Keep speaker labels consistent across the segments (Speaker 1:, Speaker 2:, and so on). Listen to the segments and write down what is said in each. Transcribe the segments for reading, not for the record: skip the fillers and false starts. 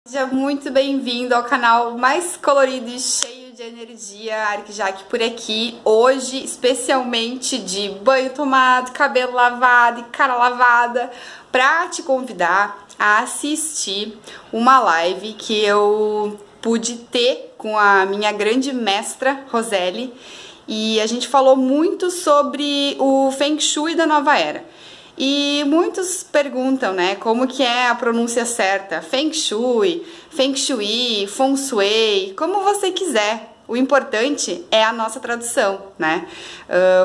Speaker 1: Seja muito bem-vindo ao canal mais colorido e cheio de energia, Arquijaque por aqui. Hoje, especialmente de banho tomado, cabelo lavado e cara lavada, para te convidar a assistir uma live que eu pude ter com a minha grande mestra, Roseli, e a gente falou muito sobre o Feng Shui da nova era. E muitos perguntam, né, como que é a pronúncia certa, Feng Shui, Feng Shui, Feng Shui, como você quiser. O importante é a nossa tradução, né?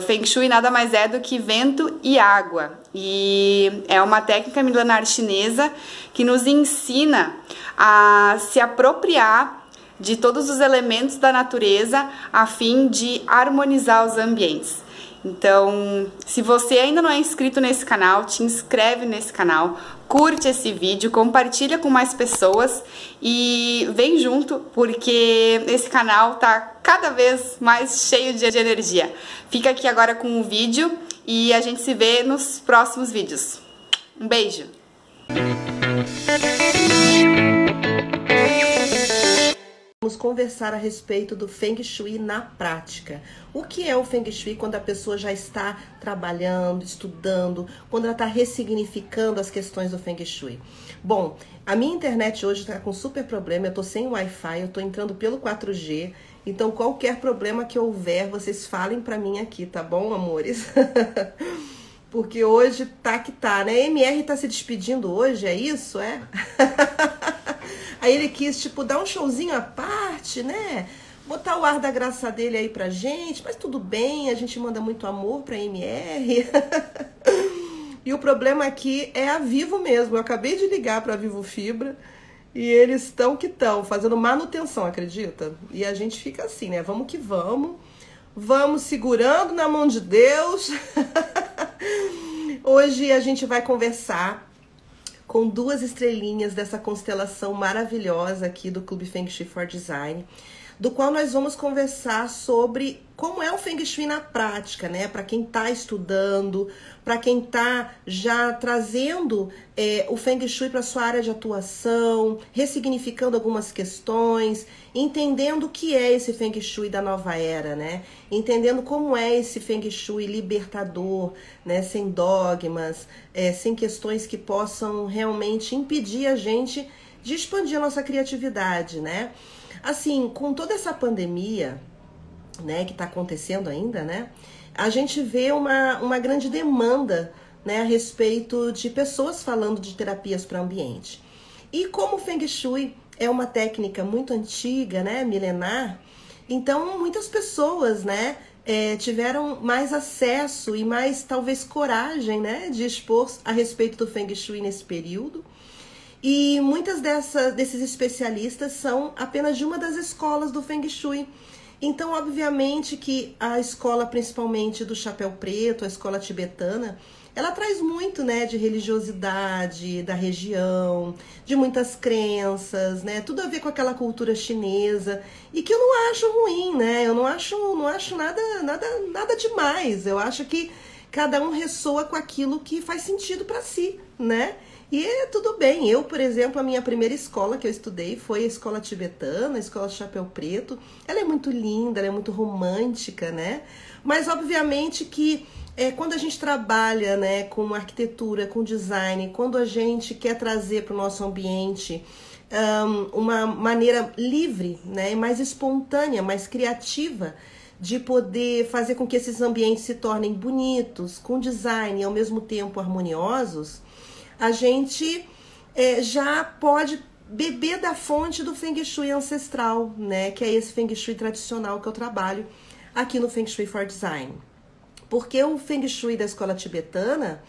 Speaker 1: Feng Shui nada mais é do que vento e água. E é uma técnica milenar chinesa que nos ensina a se apropriar de todos os elementos da natureza a fim de harmonizar os ambientes. Então, se você ainda não é inscrito nesse canal, te inscreve nesse canal, curte esse vídeo, compartilha com mais pessoas e vem junto, porque esse canal tá cada vez mais cheio de energia. Fica aqui agora com o vídeo e a gente se vê nos próximos vídeos. Um beijo!
Speaker 2: Vamos conversar a respeito do Feng Shui na prática. O que é o Feng Shui quando a pessoa já está trabalhando, estudando, quando ela está ressignificando as questões do Feng Shui? Bom, a minha internet hoje está com super problema, eu estou sem Wi-Fi, eu estou entrando pelo 4G, então qualquer problema que houver, vocês falem para mim aqui, tá bom, amores? Porque hoje tá que tá, né? A MR tá se despedindo hoje, é isso? É? Aí ele quis, tipo, dar um showzinho à parte, né? Botar o ar da graça dele aí pra gente, mas tudo bem, a gente manda muito amor pra MR. E o problema aqui é a Vivo mesmo. Eu acabei de ligar pra Vivo Fibra e eles estão fazendo manutenção, acredita? E a gente fica assim, né? Vamos que vamos. Vamos segurando na mão de Deus. Hoje a gente vai conversar com duas estrelinhas dessa constelação maravilhosa aqui do Clube Feng Shui for Design, do qual nós vamos conversar sobre como é o Feng Shui na prática, né? Para quem está estudando, para quem está já trazendo o Feng Shui para sua área de atuação, ressignificando algumas questões, entendendo o que é esse Feng Shui da nova era, né? Entendendo como é esse Feng Shui libertador, né? Sem dogmas, sem questões que possam realmente impedir a gente de expandir a nossa criatividade, né? Assim, com toda essa pandemia, né, que está acontecendo ainda, né, a gente vê uma grande demanda, né, a respeito de pessoas falando de terapias para o ambiente. E como o Feng Shui é uma técnica muito antiga, né, milenar, então muitas pessoas, né, tiveram mais acesso e mais, talvez, coragem, né, de expor a respeito do Feng Shui nesse período. E muitas desses especialistas são apenas de uma das escolas do Feng Shui. Então, obviamente que a escola, principalmente do chapéu preto, a escola tibetana, ela traz muito, né, de religiosidade da região, de muitas crenças, né, tudo a ver com aquela cultura chinesa, e que eu não acho ruim, né, eu não acho nada demais. Eu acho que cada um ressoa com aquilo que faz sentido para si, né? E tudo bem. Eu, por exemplo, a minha primeira escola que eu estudei foi a escola tibetana, a escola Chapéu Preto. Ela é muito linda, ela é muito romântica, né? Mas, obviamente, que quando a gente trabalha, né, com arquitetura, com design, quando a gente quer trazer para o nosso ambiente uma maneira livre, né, mais espontânea, mais criativa, de poder fazer com que esses ambientes se tornem bonitos, com design e, ao mesmo tempo, harmoniosos, a gente já pode beber da fonte do Feng Shui ancestral, né? Que é esse Feng Shui tradicional que eu trabalho aqui no Feng Shui for Design. Porque o Feng Shui da escola tibetana,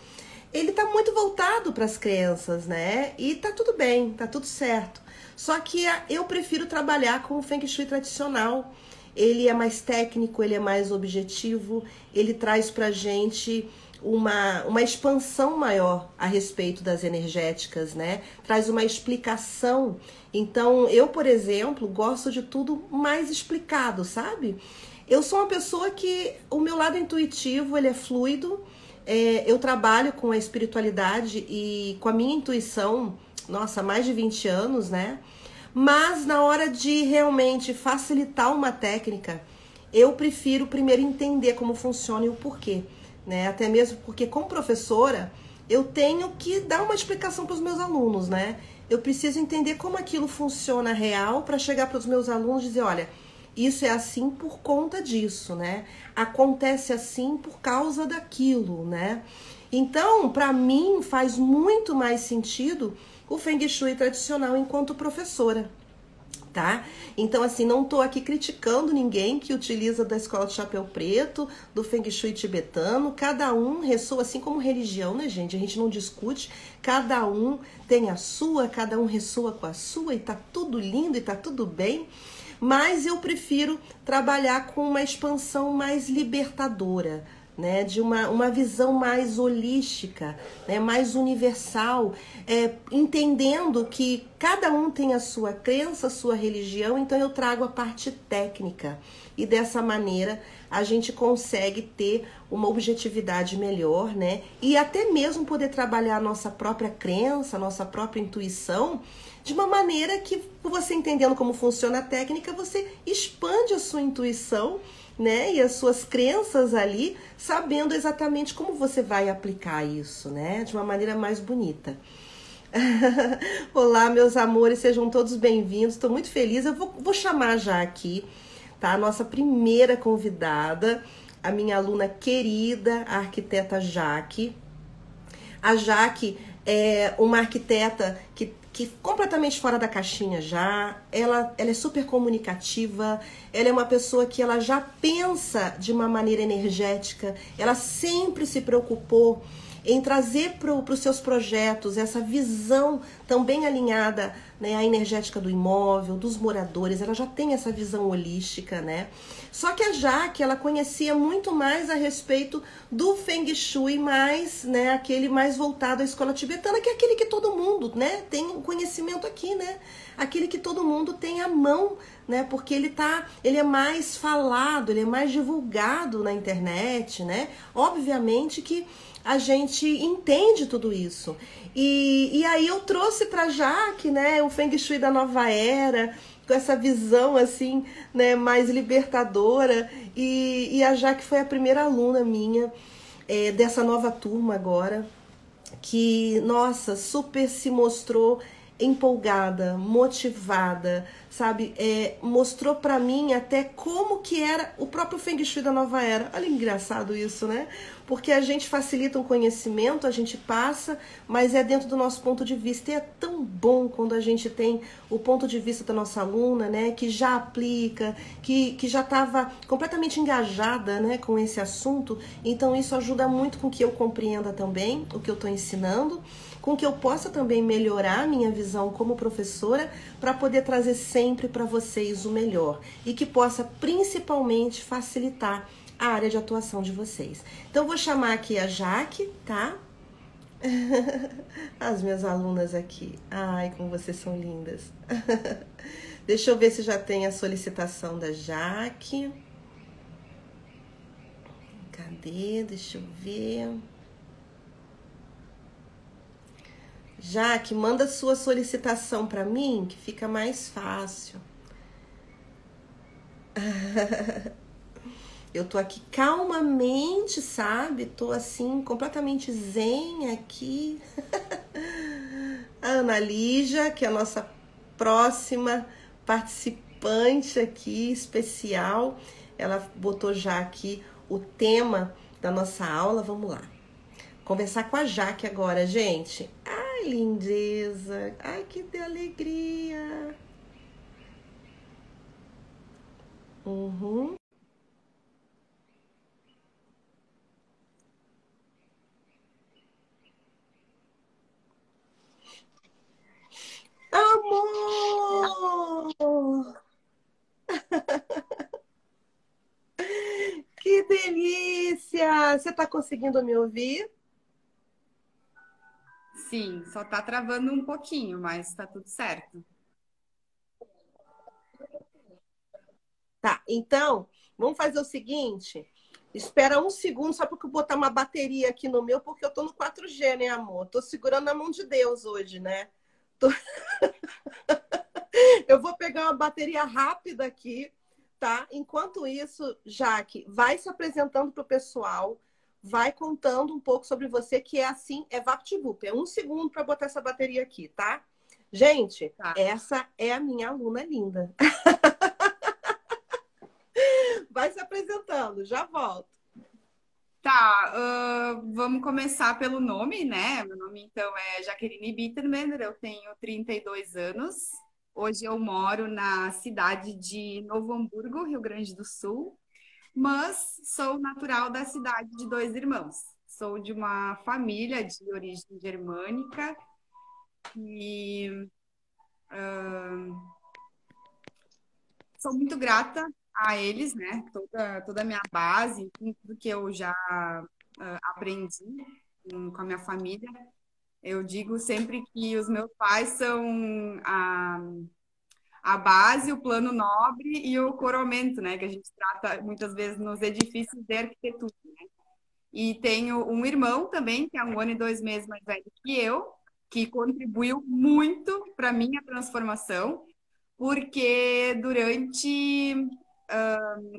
Speaker 2: ele tá muito voltado para as crianças, né? E tá tudo bem, tá tudo certo. Só que eu prefiro trabalhar com o Feng Shui tradicional. Ele é mais técnico, ele é mais objetivo, ele traz pra gente uma expansão maior a respeito das energéticas, né? Traz uma explicação. Então, eu, por exemplo, gosto de tudo mais explicado, sabe? Eu sou uma pessoa que o meu lado intuitivo, ele é fluido. Eu trabalho com a espiritualidade e com a minha intuição nossa, mais de 20 anos, né? Mas na hora de realmente facilitar uma técnica, eu prefiro primeiro entender como funciona e o porquê, né? Até mesmo porque, como professora, eu tenho que dar uma explicação para os meus alunos, né? Eu preciso entender como aquilo funciona real para chegar para os meus alunos e dizer, olha, isso é assim por conta disso, né? Acontece assim por causa daquilo, né? Então, para mim, faz muito mais sentido o Feng Shui tradicional enquanto professora, tá? Então, assim, não tô aqui criticando ninguém que utiliza da escola de chapéu preto, do Feng Shui tibetano. Cada um ressoa, assim como religião, né, gente? A gente não discute. Cada um tem a sua, cada um ressoa com a sua e tá tudo lindo e tá tudo bem. Mas eu prefiro trabalhar com uma expansão mais libertadora, né, de uma visão mais holística, né, mais universal, entendendo que cada um tem a sua crença, a sua religião, então eu trago a parte técnica. E dessa maneira a gente consegue ter uma objetividade melhor, né, e até mesmo poder trabalhar a nossa própria crença, a nossa própria intuição, de uma maneira que, você entendendo como funciona a técnica, você expande a sua intuição, né, e as suas crenças ali, sabendo exatamente como você vai aplicar isso, né, de uma maneira mais bonita. Olá, meus amores, sejam todos bem-vindos. Estou muito feliz. Eu vou chamar já aqui, tá, a nossa primeira convidada, a minha aluna querida, a arquiteta Jaque. A Jaque é uma arquiteta que completamente fora da caixinha já, ela é super comunicativa, ela é uma pessoa que ela já pensa de uma maneira energética, ela sempre se preocupou em trazer para os seus projetos essa visão também alinhada, né, à energética do imóvel, dos moradores. Ela já tem essa visão holística, né? Só que a Jaque, ela conhecia muito mais a respeito do Feng Shui, mais, né, aquele mais voltado à escola tibetana, que é aquele que todo mundo, né, tem um conhecimento aqui, né? Aquele que todo mundo tem à mão, né? Porque ele é mais falado, ele é mais divulgado na internet, né? Obviamente que a gente entende tudo isso. E aí eu trouxe para Jaque, né, o Feng Shui da nova era, com essa visão assim, né, mais libertadora. E a Jaque foi a primeira aluna minha dessa nova turma agora, que, nossa, super se mostrou empolgada, motivada, sabe? Mostrou pra mim até como que era o próprio Feng Shui da nova era. Olha, engraçado isso, né? Porque a gente facilita um conhecimento, a gente passa, mas é dentro do nosso ponto de vista. E é tão bom quando a gente tem o ponto de vista da nossa aluna, né? Que já aplica, que já estava completamente engajada, né, com esse assunto. Então isso ajuda muito com que eu compreenda também o que eu estou ensinando, com que eu possa também melhorar a minha visão como professora para poder trazer sempre para vocês o melhor e que possa principalmente facilitar a área de atuação de vocês. Então, vou chamar aqui a Jaque, tá? As minhas alunas aqui. Ai, como vocês são lindas. Deixa eu ver se já tem a solicitação da Jaque. Cadê? Deixa eu ver. Jaque, manda sua solicitação para mim, que fica mais fácil. Eu tô aqui calmamente, sabe? Tô assim, completamente zen aqui. A Ana Lígia, que é a nossa próxima participante aqui, especial. Ela botou já aqui o tema da nossa aula. Vamos lá. Conversar com a Jaque agora, gente. Ai, lindeza. Ai, que de alegria. Uhum. Amor! Que delícia! Você tá conseguindo me ouvir?
Speaker 1: Sim, só tá travando um pouquinho, mas tá tudo certo.
Speaker 2: Tá, então, vamos fazer o seguinte. Espera um segundo só porque eu botar uma bateria aqui no meu, porque eu tô no 4G, né, amor? Tô segurando a mão de Deus hoje, né? Eu vou pegar uma bateria rápida aqui, tá? Enquanto isso, Jaque, vai se apresentando para o pessoal, vai contando um pouco sobre você, que é assim, é VaptVup. É 1 segundo para botar essa bateria aqui, tá? Gente,
Speaker 1: Tá.
Speaker 2: essa é a minha aluna linda. Vai se apresentando, já volto.
Speaker 1: Tá, vamos começar pelo nome, né? Meu nome, então, é Jaqueline Bittermender, eu tenho 32 anos. Hoje eu moro na cidade de Novo Hamburgo, Rio Grande do Sul, mas sou natural da cidade de Dois Irmãos. Sou de uma família de origem germânica e sou muito grata a eles, né? Toda a minha base, enfim, tudo que eu já aprendi com a minha família. Eu digo sempre que os meus pais são a base, o plano nobre e o coroamento, né? Que a gente trata muitas vezes nos edifícios de arquitetura. E tenho um irmão também, que é 1 ano e 2 meses mais velho que eu, que contribuiu muito para a minha transformação, porque durante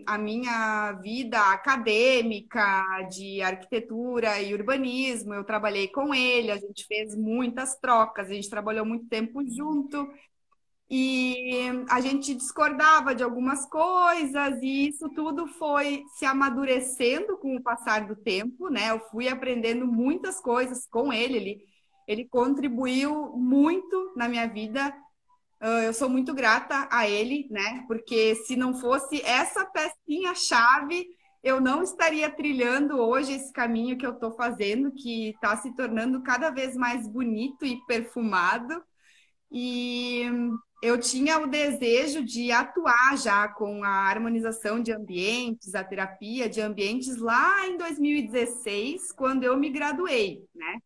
Speaker 1: a minha vida acadêmica de arquitetura e urbanismo, eu trabalhei com ele, a gente fez muitas trocas, a gente trabalhou muito tempo junto e a gente discordava de algumas coisas e isso tudo foi se amadurecendo com o passar do tempo, né? Eu fui aprendendo muitas coisas com ele, ele contribuiu muito na minha vida. Eu sou muito grata a ele, né? Porque se não fosse essa pecinha-chave, eu não estaria trilhando hoje esse caminho que eu estou fazendo, que está se tornando cada vez mais bonito e perfumado. E eu tinha o desejo de atuar já com a harmonização de ambientes, a terapia de ambientes lá em 2016, quando eu me graduei, né?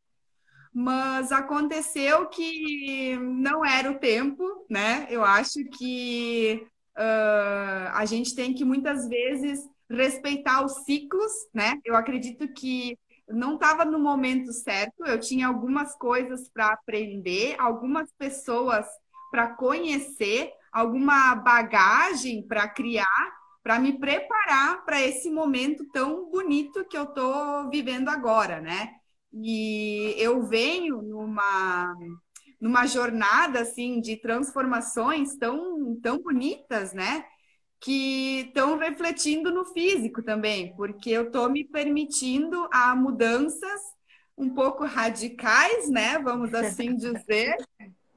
Speaker 1: Mas aconteceu que não era o tempo, né? Eu acho que a gente tem que muitas vezes respeitar os ciclos, né? Eu acredito que não estava no momento certo, eu tinha algumas coisas para aprender, algumas pessoas para conhecer, alguma bagagem para criar, para me preparar para esse momento tão bonito que eu estou vivendo agora, né? E eu venho numa jornada assim de transformações tão bonitas, né? Que estão refletindo no físico também, porque eu estou me permitindo a mudanças um pouco radicais, né? Vamos assim dizer.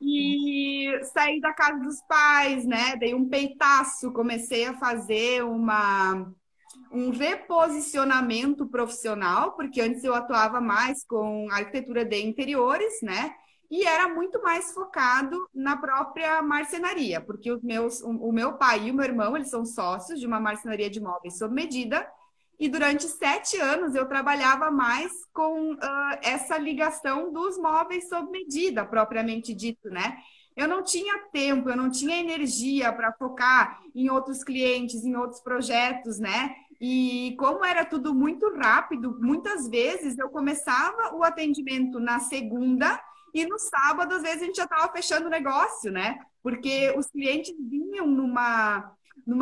Speaker 1: E saí da casa dos pais, né? Dei um peitaço, comecei a fazer um reposicionamento profissional, porque antes eu atuava mais com arquitetura de interiores, né? E era muito mais focado na própria marcenaria, porque o meu pai e o meu irmão, eles são sócios de uma marcenaria de móveis sob medida, e durante 7 anos eu trabalhava mais com essa ligação dos móveis sob medida, propriamente dito, né? Eu não tinha tempo, eu não tinha energia para focar em outros clientes, em outros projetos, né? E como era tudo muito rápido, muitas vezes eu começava o atendimento na segunda e no sábado, às vezes, a gente já estava fechando o negócio, né? Porque os clientes vinham numa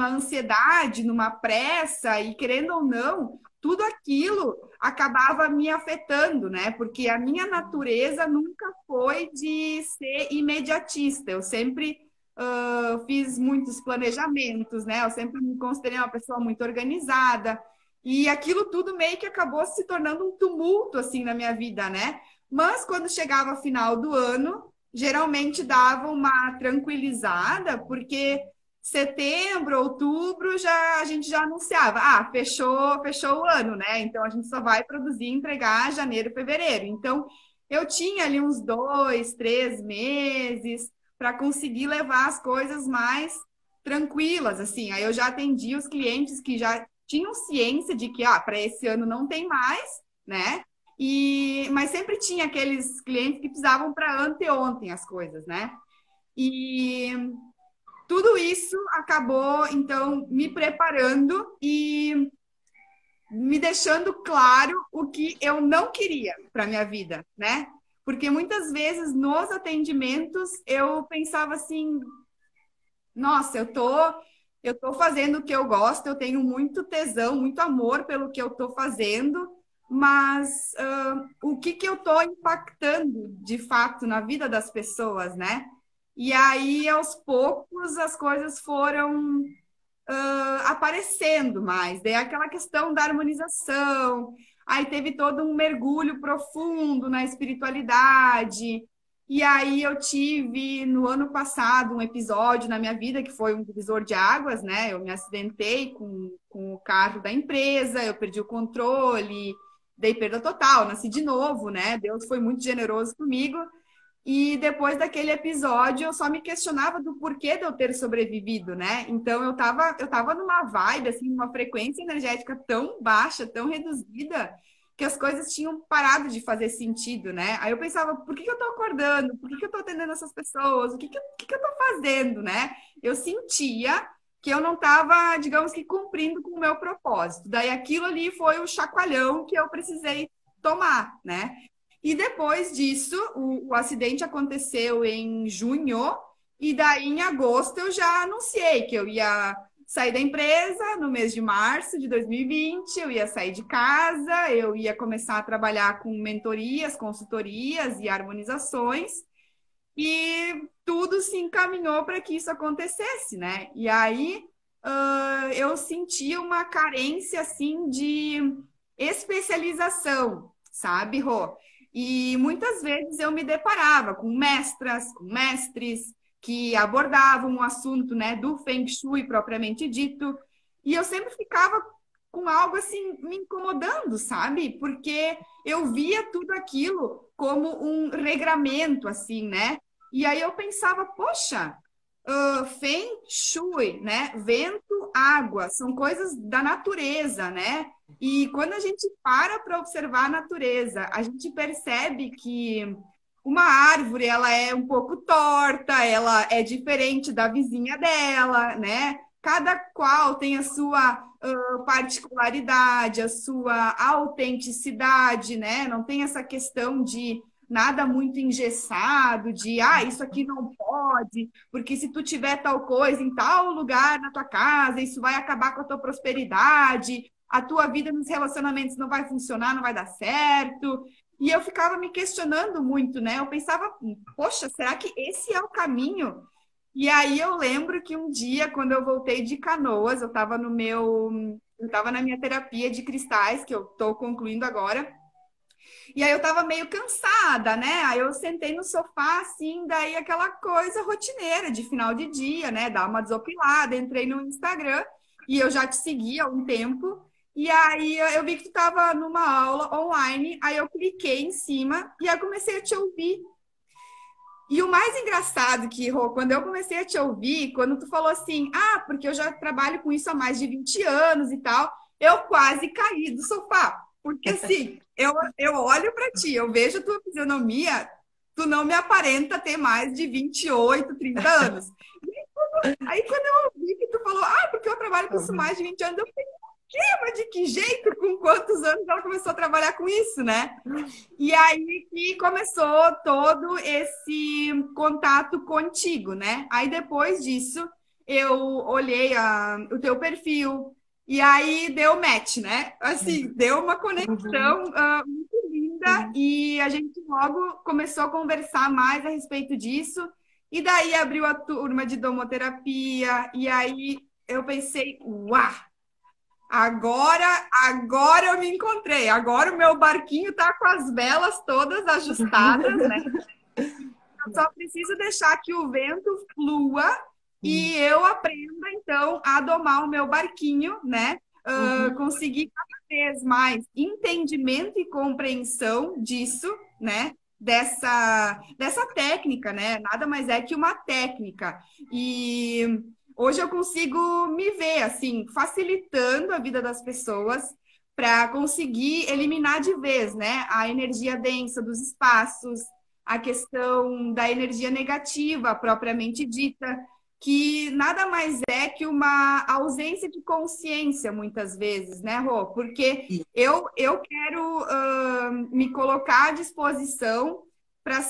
Speaker 1: ansiedade, numa pressa, e querendo ou não, tudo aquilo acabava me afetando, né? Porque a minha natureza nunca foi de ser imediatista. Eu sempre fiz muitos planejamentos, né? Eu sempre me considerei uma pessoa muito organizada. E aquilo tudo meio que acabou se tornando um tumulto, assim, na minha vida, né? Mas quando chegava o final do ano, geralmente dava uma tranquilizada, porque setembro, outubro, a gente já anunciava, fechou o ano, né? Então a gente só vai produzir e entregar janeiro, fevereiro. Então eu tinha ali uns 2, 3 meses para conseguir levar as coisas mais tranquilas, assim. Aí eu já atendi os clientes que já tinham ciência de que, para esse ano não tem mais, né? Mas sempre tinha aqueles clientes que precisavam para anteontem as coisas, né? E tudo isso acabou, então, me preparando e me deixando claro o que eu não queria para minha vida, né? Porque muitas vezes nos atendimentos eu pensava assim, nossa, eu tô fazendo o que eu gosto, eu tenho muito tesão, muito amor pelo que eu tô fazendo, mas o que que eu tô impactando de fato na vida das pessoas, né? E aí, aos poucos, as coisas foram aparecendo mais. Daí aquela questão da harmonização, aí teve todo um mergulho profundo na espiritualidade. E aí eu tive no ano passado um episódio na minha vida que foi um divisor de águas, né? Eu me acidentei com o carro da empresa, eu perdi o controle, dei perda total, nasci de novo, né? Deus foi muito generoso comigo. E depois daquele episódio, eu só me questionava do porquê de eu ter sobrevivido, né? Então eu tava numa vibe, assim, numa frequência energética tão baixa, tão reduzida, que as coisas tinham parado de fazer sentido, né? Aí eu pensava, por que que eu tô acordando? Por que que eu tô atendendo essas pessoas? O que que eu tô fazendo, né? Eu sentia que eu não estava, digamos que, cumprindo com o meu propósito. Daí aquilo ali foi o chacoalhão que eu precisei tomar, né? E depois disso, o acidente aconteceu em junho, e daí em agosto eu já anunciei que eu ia sair da empresa no mês de março de 2020, eu ia sair de casa, eu ia começar a trabalhar com mentorias, consultorias e harmonizações, e tudo se encaminhou para que isso acontecesse, né? E aí eu senti uma carência assim de especialização, sabe, Rô? E muitas vezes eu me deparava com mestras, com mestres que abordavam o assunto, né, do Feng Shui propriamente dito, e eu sempre ficava com algo assim me incomodando, sabe? Porque eu via tudo aquilo como um regramento, assim, né? E aí eu pensava, poxa, Feng Shui, né? Vento, água, são coisas da natureza, né? E quando a gente para observar a natureza, a gente percebe que uma árvore, ela é um pouco torta, ela é diferente da vizinha dela, né? Cada qual tem a sua particularidade, a sua autenticidade, né? Não tem essa questão de nada muito engessado, de isso aqui não pode, porque se tu tiver tal coisa em tal lugar na tua casa, isso vai acabar com a tua prosperidade, a tua vida nos relacionamentos não vai funcionar, não vai dar certo. E eu ficava me questionando muito, né? Eu pensava, poxa, será que esse é o caminho? E aí eu lembro que um dia, quando eu voltei de Canoas, eu estava na minha terapia de cristais, que eu estou concluindo agora. E aí eu tava meio cansada, né? Aí eu sentei no sofá, assim, daí aquela coisa rotineira de final de dia, né? Dar uma desopilada, entrei no Instagram e eu já te segui há um tempo. E aí eu vi que tu tava numa aula online, aí eu cliquei em cima e aí comecei a te ouvir. E o mais engraçado que, Rô, quando eu comecei a te ouvir, quando tu falou assim, porque eu já trabalho com isso há mais de 20 anos e tal, eu quase caí do sofá. Porque assim, eu olho para ti, eu vejo a tua fisionomia, tu não me aparenta ter mais de 28, 30 anos. Aí quando eu ouvi que tu falou, porque eu trabalho com isso há mais de 20 anos, eu falei, mas de que jeito? Com quantos anos ela começou a trabalhar com isso, né? E aí que começou todo esse contato contigo, né? Aí depois disso, eu olhei o teu perfil e aí deu match, né? Assim, deu uma conexão muito linda e a gente logo começou a conversar mais a respeito disso. E daí abriu a turma de domoterapia e aí eu pensei, uau! Agora eu me encontrei. Agora o meu barquinho tá com as velas todas ajustadas, né? Eu só preciso deixar que o vento flua e eu aprenda, então, a domar o meu barquinho, né? Conseguir cada vez mais entendimento e compreensão disso, né? Dessa técnica, né? Nada mais é que uma técnica. E hoje eu consigo me ver, assim, facilitando a vida das pessoas para conseguir eliminar de vez, né? A energia densa dos espaços, a questão da energia negativa propriamente dita, que nada mais é que uma ausência de consciência, muitas vezes, né, Rô? Porque eu quero me colocar à disposição para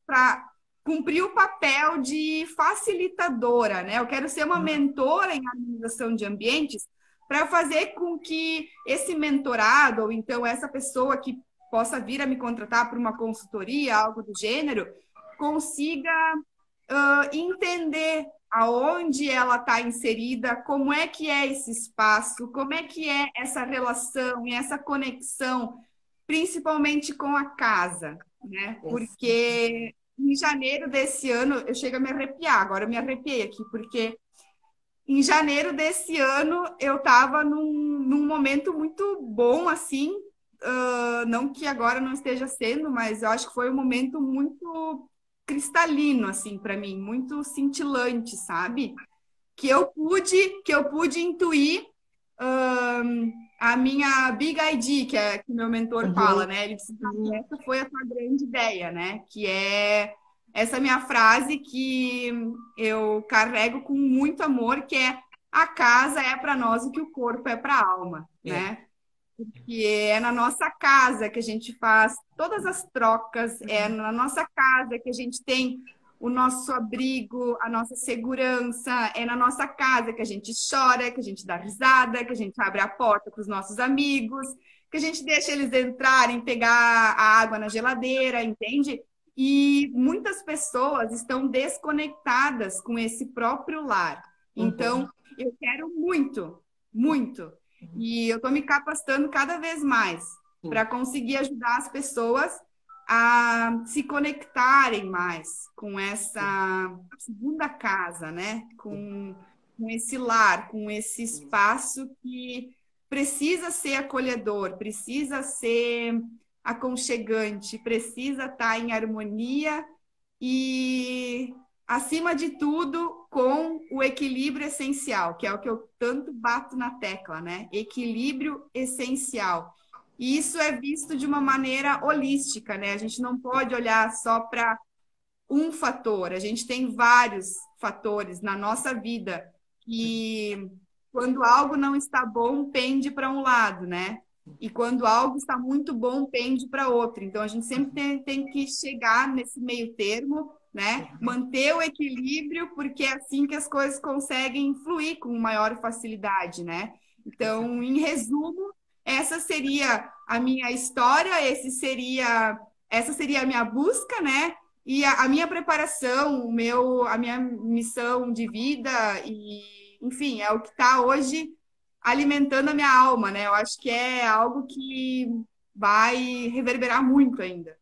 Speaker 1: para cumprir o papel de facilitadora, né? Eu quero ser uma mentora em harmonização de ambientes para fazer com que esse mentorado, ou então essa pessoa que possa vir a me contratar para uma consultoria, algo do gênero, consiga entender aonde ela está inserida, como é que é esse espaço, como é que é essa relação e essa conexão, principalmente com a casa, né? Porque em janeiro desse ano, eu chego a me arrepiar, agora eu me arrepiei aqui, porque em janeiro desse ano eu estava num momento muito bom, assim, não que agora não esteja sendo, mas eu acho que foi um momento muito cristalino, assim, para mim, muito cintilante, sabe? Que eu pude intuir a minha Big ID, que é que meu mentor fala, né? Ele disse, essa foi a tua grande ideia, né? Que é essa minha frase que eu carrego com muito amor, que é a casa é para nós o que o corpo é para a alma, né? Que é na nossa casa que a gente faz todas as trocas, é na nossa casa que a gente tem o nosso abrigo, a nossa segurança, é na nossa casa que a gente chora, que a gente dá risada, que a gente abre a porta para os nossos amigos, que a gente deixa eles entrarem, pegar a água na geladeira, entende? E muitas pessoas estão desconectadas com esse próprio lar. Então, eu quero muito, muito. E eu estou me capacitando cada vez mais para conseguir ajudar as pessoas a se conectarem mais com essa segunda casa, né? Com esse lar, com esse espaço que precisa ser acolhedor, precisa ser aconchegante, precisa estar em harmonia e, acima de tudo, com o equilíbrio essencial, que é o que eu tanto bato na tecla, né? Equilíbrio essencial. E isso é visto de uma maneira holística, né? A gente não pode olhar só para um fator, a gente tem vários fatores na nossa vida que, quando algo não está bom, pende para um lado, né? E quando algo está muito bom, pende para outro. Então, a gente sempre tem que chegar nesse meio termo, né? Manter o equilíbrio, porque é assim que as coisas conseguem fluir com maior facilidade, né? Então, em resumo, essa seria a minha história, essa seria a minha busca, né? E a minha preparação, a minha missão de vida, e, enfim, é o que está hoje alimentando a minha alma, né? Eu acho que é algo que vai reverberar muito ainda.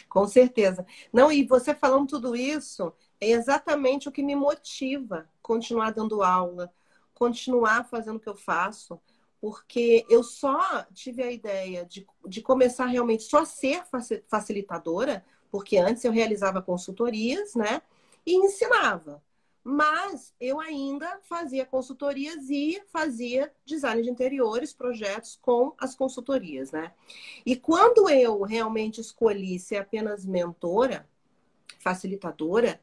Speaker 2: Com certeza. Não, e você falando tudo isso é exatamente o que me motiva continuar dando aula, continuar fazendo o que eu faço, porque eu só tive a ideia de começar realmente só a ser facilitadora, porque antes eu realizava consultorias, né? E ensinava. Mas eu ainda fazia consultorias e fazia design de interiores, projetos com as consultorias, né? E quando eu realmente escolhi ser apenas mentora, facilitadora,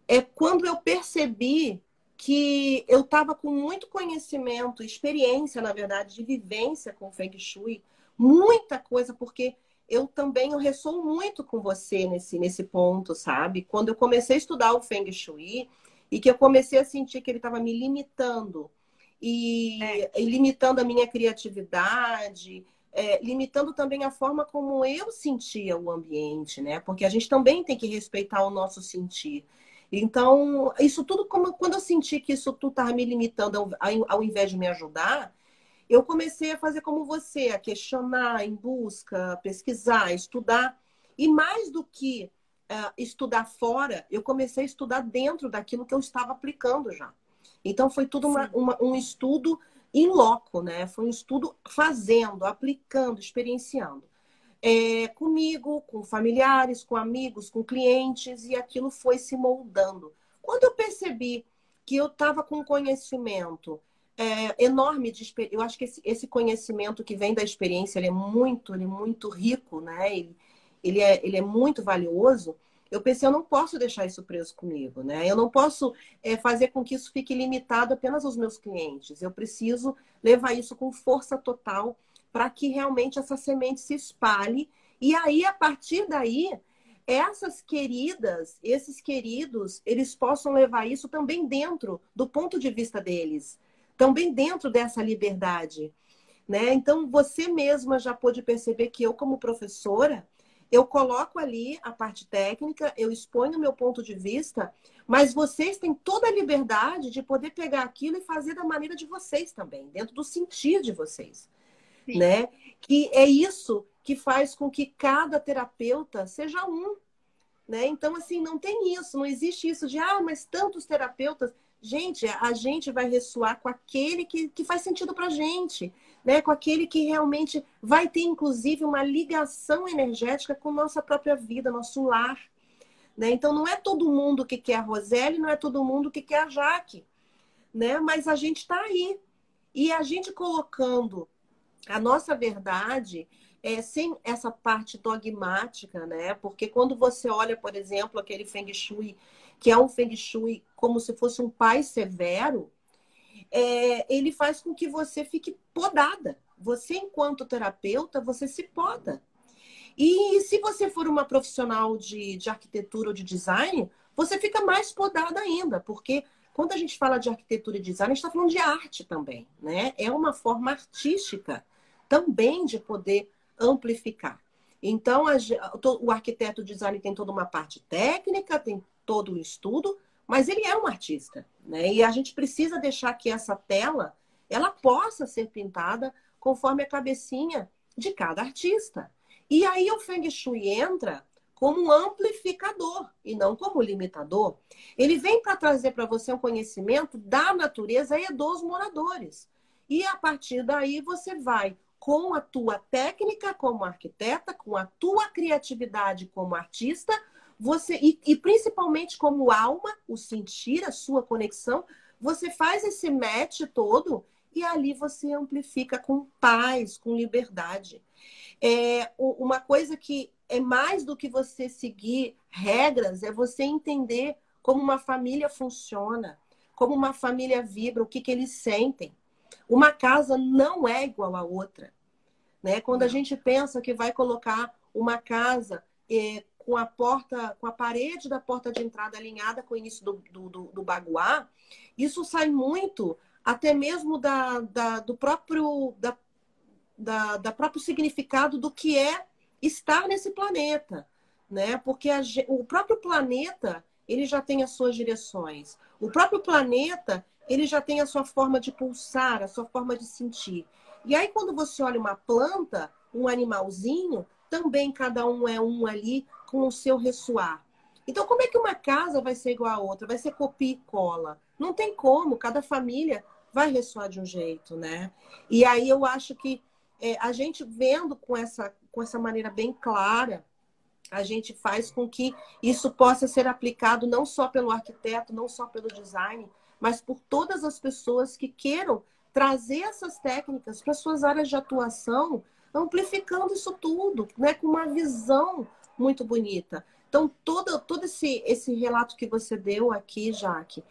Speaker 2: é quando eu percebi que eu estava com muito conhecimento, experiência, na verdade, de vivência com o Feng Shui, muita coisa, porque eu ressoo muito com você nesse ponto, sabe? Quando eu comecei a estudar o Feng Shui e que eu comecei a sentir que ele estava me limitando e limitando a minha criatividade, limitando também a forma como eu sentia o ambiente, né? Porque a gente também tem que respeitar o nosso sentir. Então, isso tudo, quando eu senti que isso tudo estava me limitando ao invés de me ajudar, eu comecei a fazer como você, a questionar em busca, pesquisar, estudar. E mais do que estudar fora, eu comecei a estudar dentro daquilo que eu estava aplicando já. Então, foi tudo um estudo in loco, né? Foi um estudo fazendo, aplicando, experienciando. Comigo, com familiares, com amigos, com clientes, e aquilo foi se moldando. Quando eu percebi que eu estava com conhecimento enorme de experiência, eu acho que esse conhecimento que vem da experiência, ele é muito rico, né? Ele é muito valioso. Eu pensei, eu não posso deixar isso preso comigo, né? Eu não posso fazer com que isso fique limitado apenas aos meus clientes. Eu preciso levar isso com força total para que realmente essa semente se espalhe E aí, a partir daí, essas queridas, esses queridos, eles possam levar isso também dentro do ponto de vista deles, também dentro dessa liberdade, né? Então, você mesma já pôde perceber que eu, como professora, eu coloco ali a parte técnica, eu exponho o meu ponto de vista, mas vocês têm toda a liberdade de poder pegar aquilo e fazer da maneira de vocês também, dentro do sentir de vocês,
Speaker 1: Sim.
Speaker 2: né? Que é isso que faz com que cada terapeuta seja um, né? Então, assim, não tem isso, não existe isso de, mas tantos terapeutas. Gente, a gente vai ressoar com aquele que faz sentido pra gente, né? Com aquele que realmente vai ter, inclusive, uma ligação energética com nossa própria vida, nosso lar, né? Então, não é todo mundo que quer a Roseli, não é todo mundo que quer a Jaque, né? Mas a gente tá aí. E a gente colocando a nossa verdade sem essa parte dogmática, né? Porque quando você olha, por exemplo, aquele Feng Shui, que é um Feng Shui como se fosse um pai severo, ele faz com que você fique podada. Você, enquanto terapeuta, você se poda. E se você for uma profissional de arquitetura ou de design, você fica mais podada ainda, porque quando a gente fala de arquitetura e design, a gente está falando de arte também, né? É uma forma artística também de poder amplificar. Então, o arquiteto design tem toda uma parte técnica, tem todo o estudo, mas ele é um artista, né? E a gente precisa deixar que essa tela ela possa ser pintada conforme a cabecinha de cada artista. E aí o Feng Shui entra como um amplificador e não como limitador. Ele vem para trazer para você um conhecimento da natureza e dos moradores. E a partir daí você vai com a tua técnica como arquiteta, com a tua criatividade como artista, e principalmente como alma, o sentir, a sua conexão, você faz esse match todo e ali você amplifica com paz, com liberdade. Uma coisa que é mais do que você seguir regras, é você entender como uma família funciona, como uma família vibra, o que eles sentem. Uma casa não é igual à outra, né? Quando a
Speaker 1: Não.
Speaker 2: gente pensa que vai colocar uma casa com a porta, com a parede da porta de entrada alinhada com o início do baguá, isso sai muito até mesmo do próprio da próprio significado do que é estar nesse planeta, né? Porque o próprio planeta ele já tem as suas direções. O próprio planeta ele já tem a sua forma de pulsar, a sua forma de sentir. E aí quando você olha uma planta, um animalzinho, também cada um é um ali com o seu ressoar. Então como é que uma casa vai ser igual a outra? Vai ser copia e cola? Não tem como. Cada família vai ressoar de um jeito, né? E aí eu acho que a gente vendo com essa maneira bem clara, a gente faz com que isso possa ser aplicado não só pelo arquiteto, não só pelo design, mas por todas as pessoas que queiram trazer essas técnicas para suas áreas de atuação, amplificando isso tudo, né, com uma visão muito bonita. Então, todo esse relato que você deu aqui, Jaque,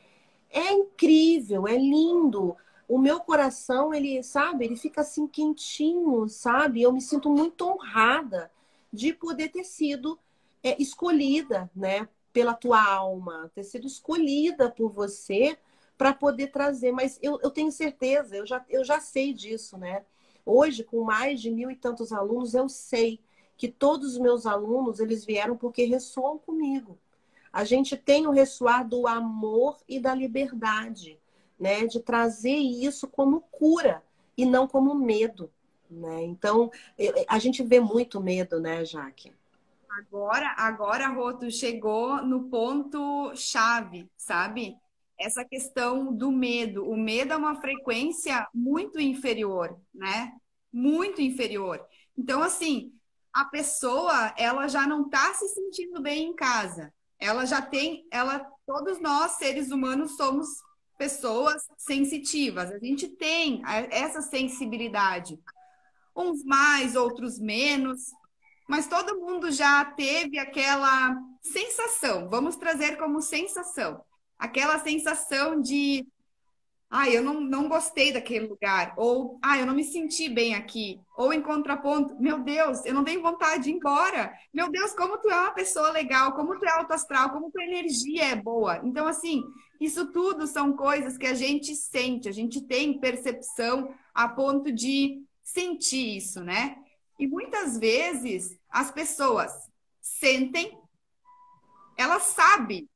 Speaker 2: é incrível, é lindo. O meu coração, ele, sabe, ele fica assim quentinho, sabe? Eu me sinto muito honrada de poder ter sido escolhida, né, pela tua alma, ter sido escolhida por você para poder trazer. Mas eu tenho certeza, eu já sei disso, né? Hoje, com mais de 1.000 e tantos alunos, eu sei que todos os meus alunos, eles vieram porque ressoam comigo. A gente tem o ressoar do amor e da liberdade, né? De trazer isso como cura e não como medo, né? Então, a gente vê muito medo, né, Jaque?
Speaker 1: Agora, Rô, tu chegou no ponto chave, sabe? Essa questão do medo. O medo é uma frequência muito inferior, né? Muito inferior. Então, assim, a pessoa, ela já não está se sentindo bem em casa. Ela já tem, todos nós, seres humanos, somos pessoas sensitivas. A gente tem essa sensibilidade. Uns mais, outros menos, mas todo mundo já teve aquela sensação, vamos trazer como sensação, aquela sensação de ah, eu não gostei daquele lugar, ou ah, eu não me senti bem aqui, ou em contraponto, meu Deus, eu não tenho vontade de ir embora. Meu Deus, como tu é uma pessoa legal, como tu é alto astral, como tua energia é boa. Então, assim, isso tudo são coisas que a gente sente, a gente tem percepção a ponto de sentir isso, né? E muitas vezes as pessoas sentem, elas sabem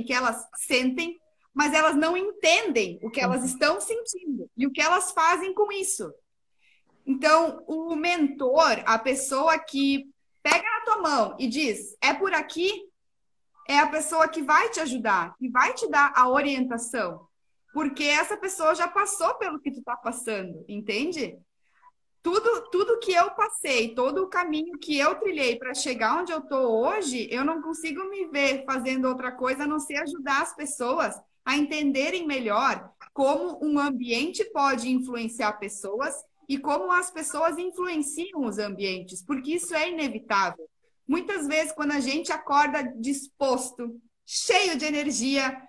Speaker 1: que elas sentem, mas elas não entendem o que elas estão sentindo e o que elas fazem com isso. Então, o mentor, a pessoa que pega na tua mão e diz, é por aqui, é a pessoa que vai te ajudar, que vai te dar a orientação. Porque essa pessoa já passou pelo que tu tá passando, entende? Tudo que eu passei, todo o caminho que eu trilhei para chegar onde eu estou hoje, eu não consigo me ver fazendo outra coisa a não ser ajudar as pessoas a entenderem melhor como um ambiente pode influenciar pessoas e como as pessoas influenciam os ambientes, porque isso é inevitável. Muitas vezes, quando a gente acorda disposto, cheio de energia,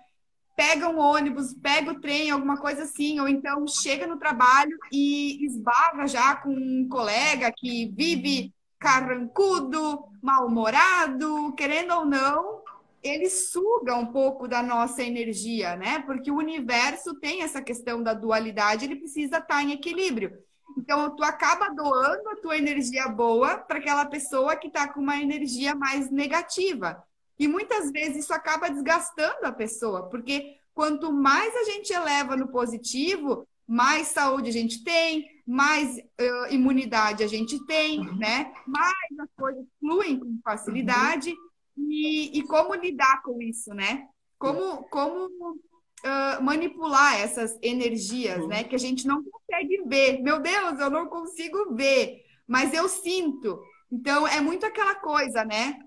Speaker 1: pega um ônibus, pega o trem, alguma coisa assim, ou então chega no trabalho e esbarra já com um colega que vive carrancudo, mal-humorado, querendo ou não, ele suga um pouco da nossa energia, né? Porque o universo tem essa questão da dualidade, ele precisa estar em equilíbrio. Então, tu acaba doando a tua energia boa para aquela pessoa que está com uma energia mais negativa. E muitas vezes isso acaba desgastando a pessoa, porque quanto mais a gente eleva no positivo, mais saúde a gente tem, mais imunidade a gente tem, né? Mais as coisas fluem com facilidade. E como lidar com isso, né? Como manipular essas energias, né? Que a gente não consegue ver. Meu Deus, eu não consigo ver, mas eu sinto. Então, é muito aquela coisa, né?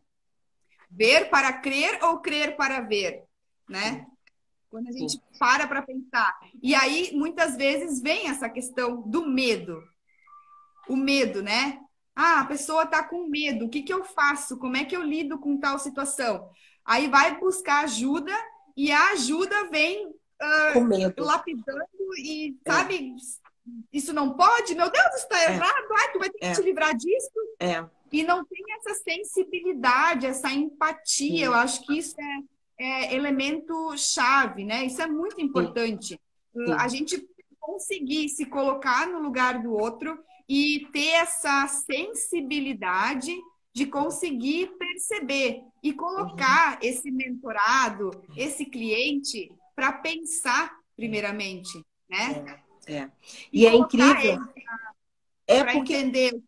Speaker 1: Ver para crer ou crer para ver, né? Quando a gente para pensar. E aí, muitas vezes, vem essa questão do medo. O medo, né? Ah, a pessoa está com medo. O que que eu faço? Como é que eu lido com tal situação? Aí vai buscar ajuda e a ajuda vem
Speaker 2: Com medo.
Speaker 1: lapidando e, sabe, isso não pode? Meu Deus, isso está errado. Ai, tu vai ter que te livrar disso. E não tem essa sensibilidade, essa empatia. Eu acho que isso é elemento chave, né? Isso é muito importante. A gente conseguir se colocar no lugar do outro e ter essa sensibilidade de conseguir perceber e colocar esse mentorado, esse cliente, para pensar primeiramente, né?
Speaker 2: E é incrível.
Speaker 1: Para entender.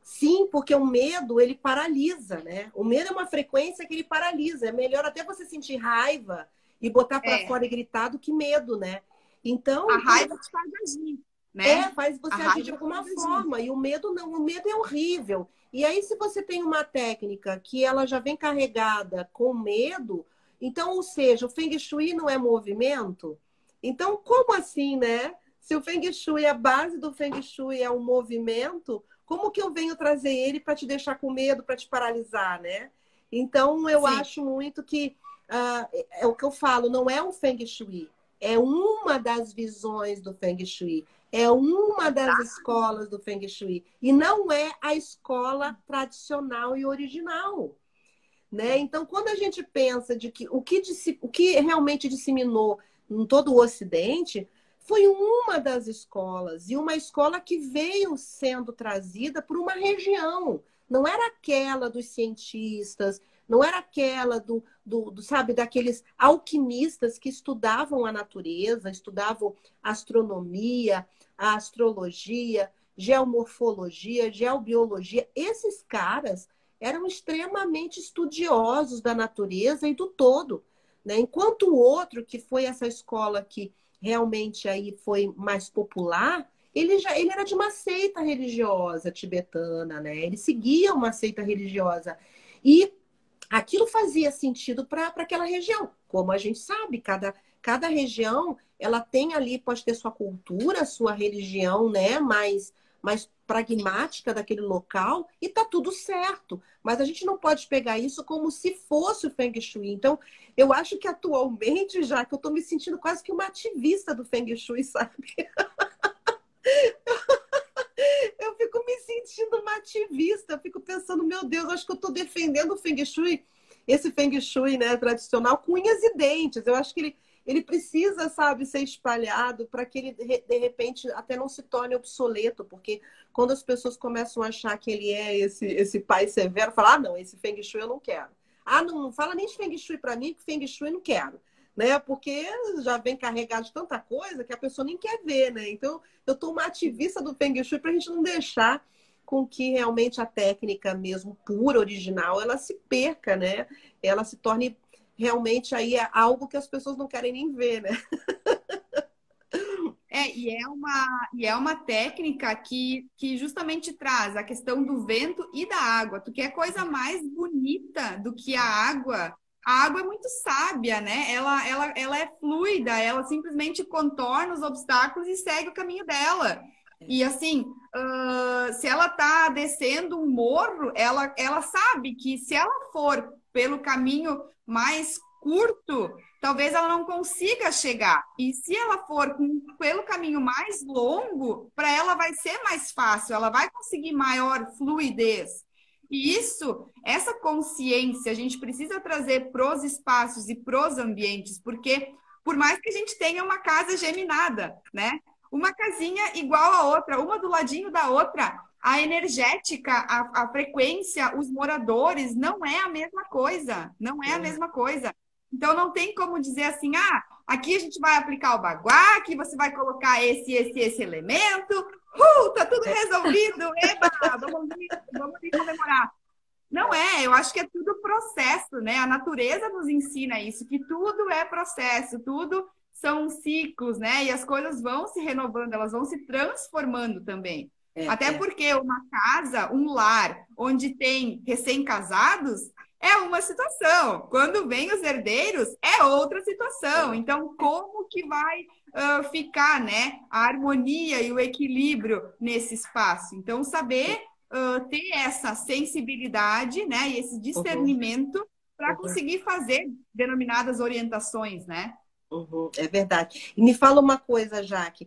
Speaker 2: Sim, porque o medo, ele paralisa, né? O medo é uma frequência que ele paralisa. É melhor até você sentir raiva e botar para fora e gritar do que medo, né? Então,
Speaker 1: a raiva te faz agir, né?
Speaker 2: Faz você agir de alguma forma. E o medo não, o medo é horrível. E aí, se você tem uma técnica que ela já vem carregada com medo, então, ou seja, o Feng Shui não é movimento? Então, como assim, né? Se o Feng Shui, a base do Feng Shui é um movimento, como que eu venho trazer ele para te deixar com medo, para te paralisar, né? Então, eu acho muito que é o que eu falo, não é um Feng Shui, é uma das visões do Feng Shui, é uma das escolas do Feng Shui, e não é a escola tradicional e original, né? Então, quando a gente pensa de que o que realmente disseminou em todo o Ocidente foi uma das escolas, e uma escola que veio sendo trazida por uma região. Não era aquela dos cientistas, não era aquela sabe, daqueles alquimistas que estudavam a natureza, estudavam astronomia, a astrologia, geomorfologia, geobiologia. Esses caras eram extremamente estudiosos da natureza e do todo, né? Enquanto o outro, que foi essa escola que realmente aí foi mais popular, ele era de uma seita religiosa tibetana, né? Ele seguia uma seita religiosa. E aquilo fazia sentido para aquela região. Como a gente sabe, cada região, ela tem ali, pode ter sua cultura, sua religião, né? mais pragmática daquele local e tá tudo certo. Mas a gente não pode pegar isso como se fosse o Feng Shui. Então, eu acho que atualmente, já que eu tô me sentindo quase que uma ativista do Feng Shui, sabe? Eu fico me sentindo uma ativista, eu fico pensando, meu Deus, acho que eu estou defendendo o Feng Shui, esse Feng Shui, né, tradicional, com unhas e dentes. Eu acho que ele precisa, sabe, ser espalhado para que ele, de repente, até não se torne obsoleto, porque quando as pessoas começam a achar que ele é esse pai severo, falar, ah, não, esse Feng Shui eu não quero. Ah, não fala nem de Feng Shui para mim, que Feng Shui eu não quero. Né? Porque já vem carregado de tanta coisa que a pessoa nem quer ver, né? Então, eu estou uma ativista do Feng Shui para a gente não deixar com que realmente a técnica mesmo pura, original, ela se perca, né? Ela se torne realmente aí algo que as pessoas não querem nem ver, né?
Speaker 1: E é uma técnica que justamente traz a questão do vento e da água. Tu quer coisa mais bonita do que a água? A água é muito sábia, né? Ela é fluida, ela simplesmente contorna os obstáculos e segue o caminho dela. E assim, se ela tá descendo um morro, ela sabe que se ela for pelo caminho mais curto, talvez ela não consiga chegar. E se ela for pelo caminho mais longo, para ela vai ser mais fácil, ela vai conseguir maior fluidez. E essa consciência, a gente precisa trazer pros espaços e pros ambientes, porque por mais que a gente tenha uma casa geminada, né? Uma casinha igual a outra, uma do ladinho da outra, a energética, a frequência, os moradores, não é a mesma coisa, não é a mesma coisa. Então não tem como dizer assim, ah, aqui a gente vai aplicar o baguá, aqui você vai colocar esse elemento, tá tudo resolvido, eba, vamos comemorar. Não é, eu acho que é tudo processo, né? A natureza nos ensina isso, que tudo é processo, tudo são ciclos, né? E as coisas vão se renovando, elas vão se transformando também. Até porque uma casa, um lar, onde tem recém-casados, é uma situação. Quando vem os herdeiros, é outra situação. Então, como que vai ficar, né, a harmonia e o equilíbrio nesse espaço? Então, saber ter essa sensibilidade, né, e esse discernimento para conseguir fazer denominadas orientações, né?
Speaker 2: É verdade. E me fala uma coisa, Jaque.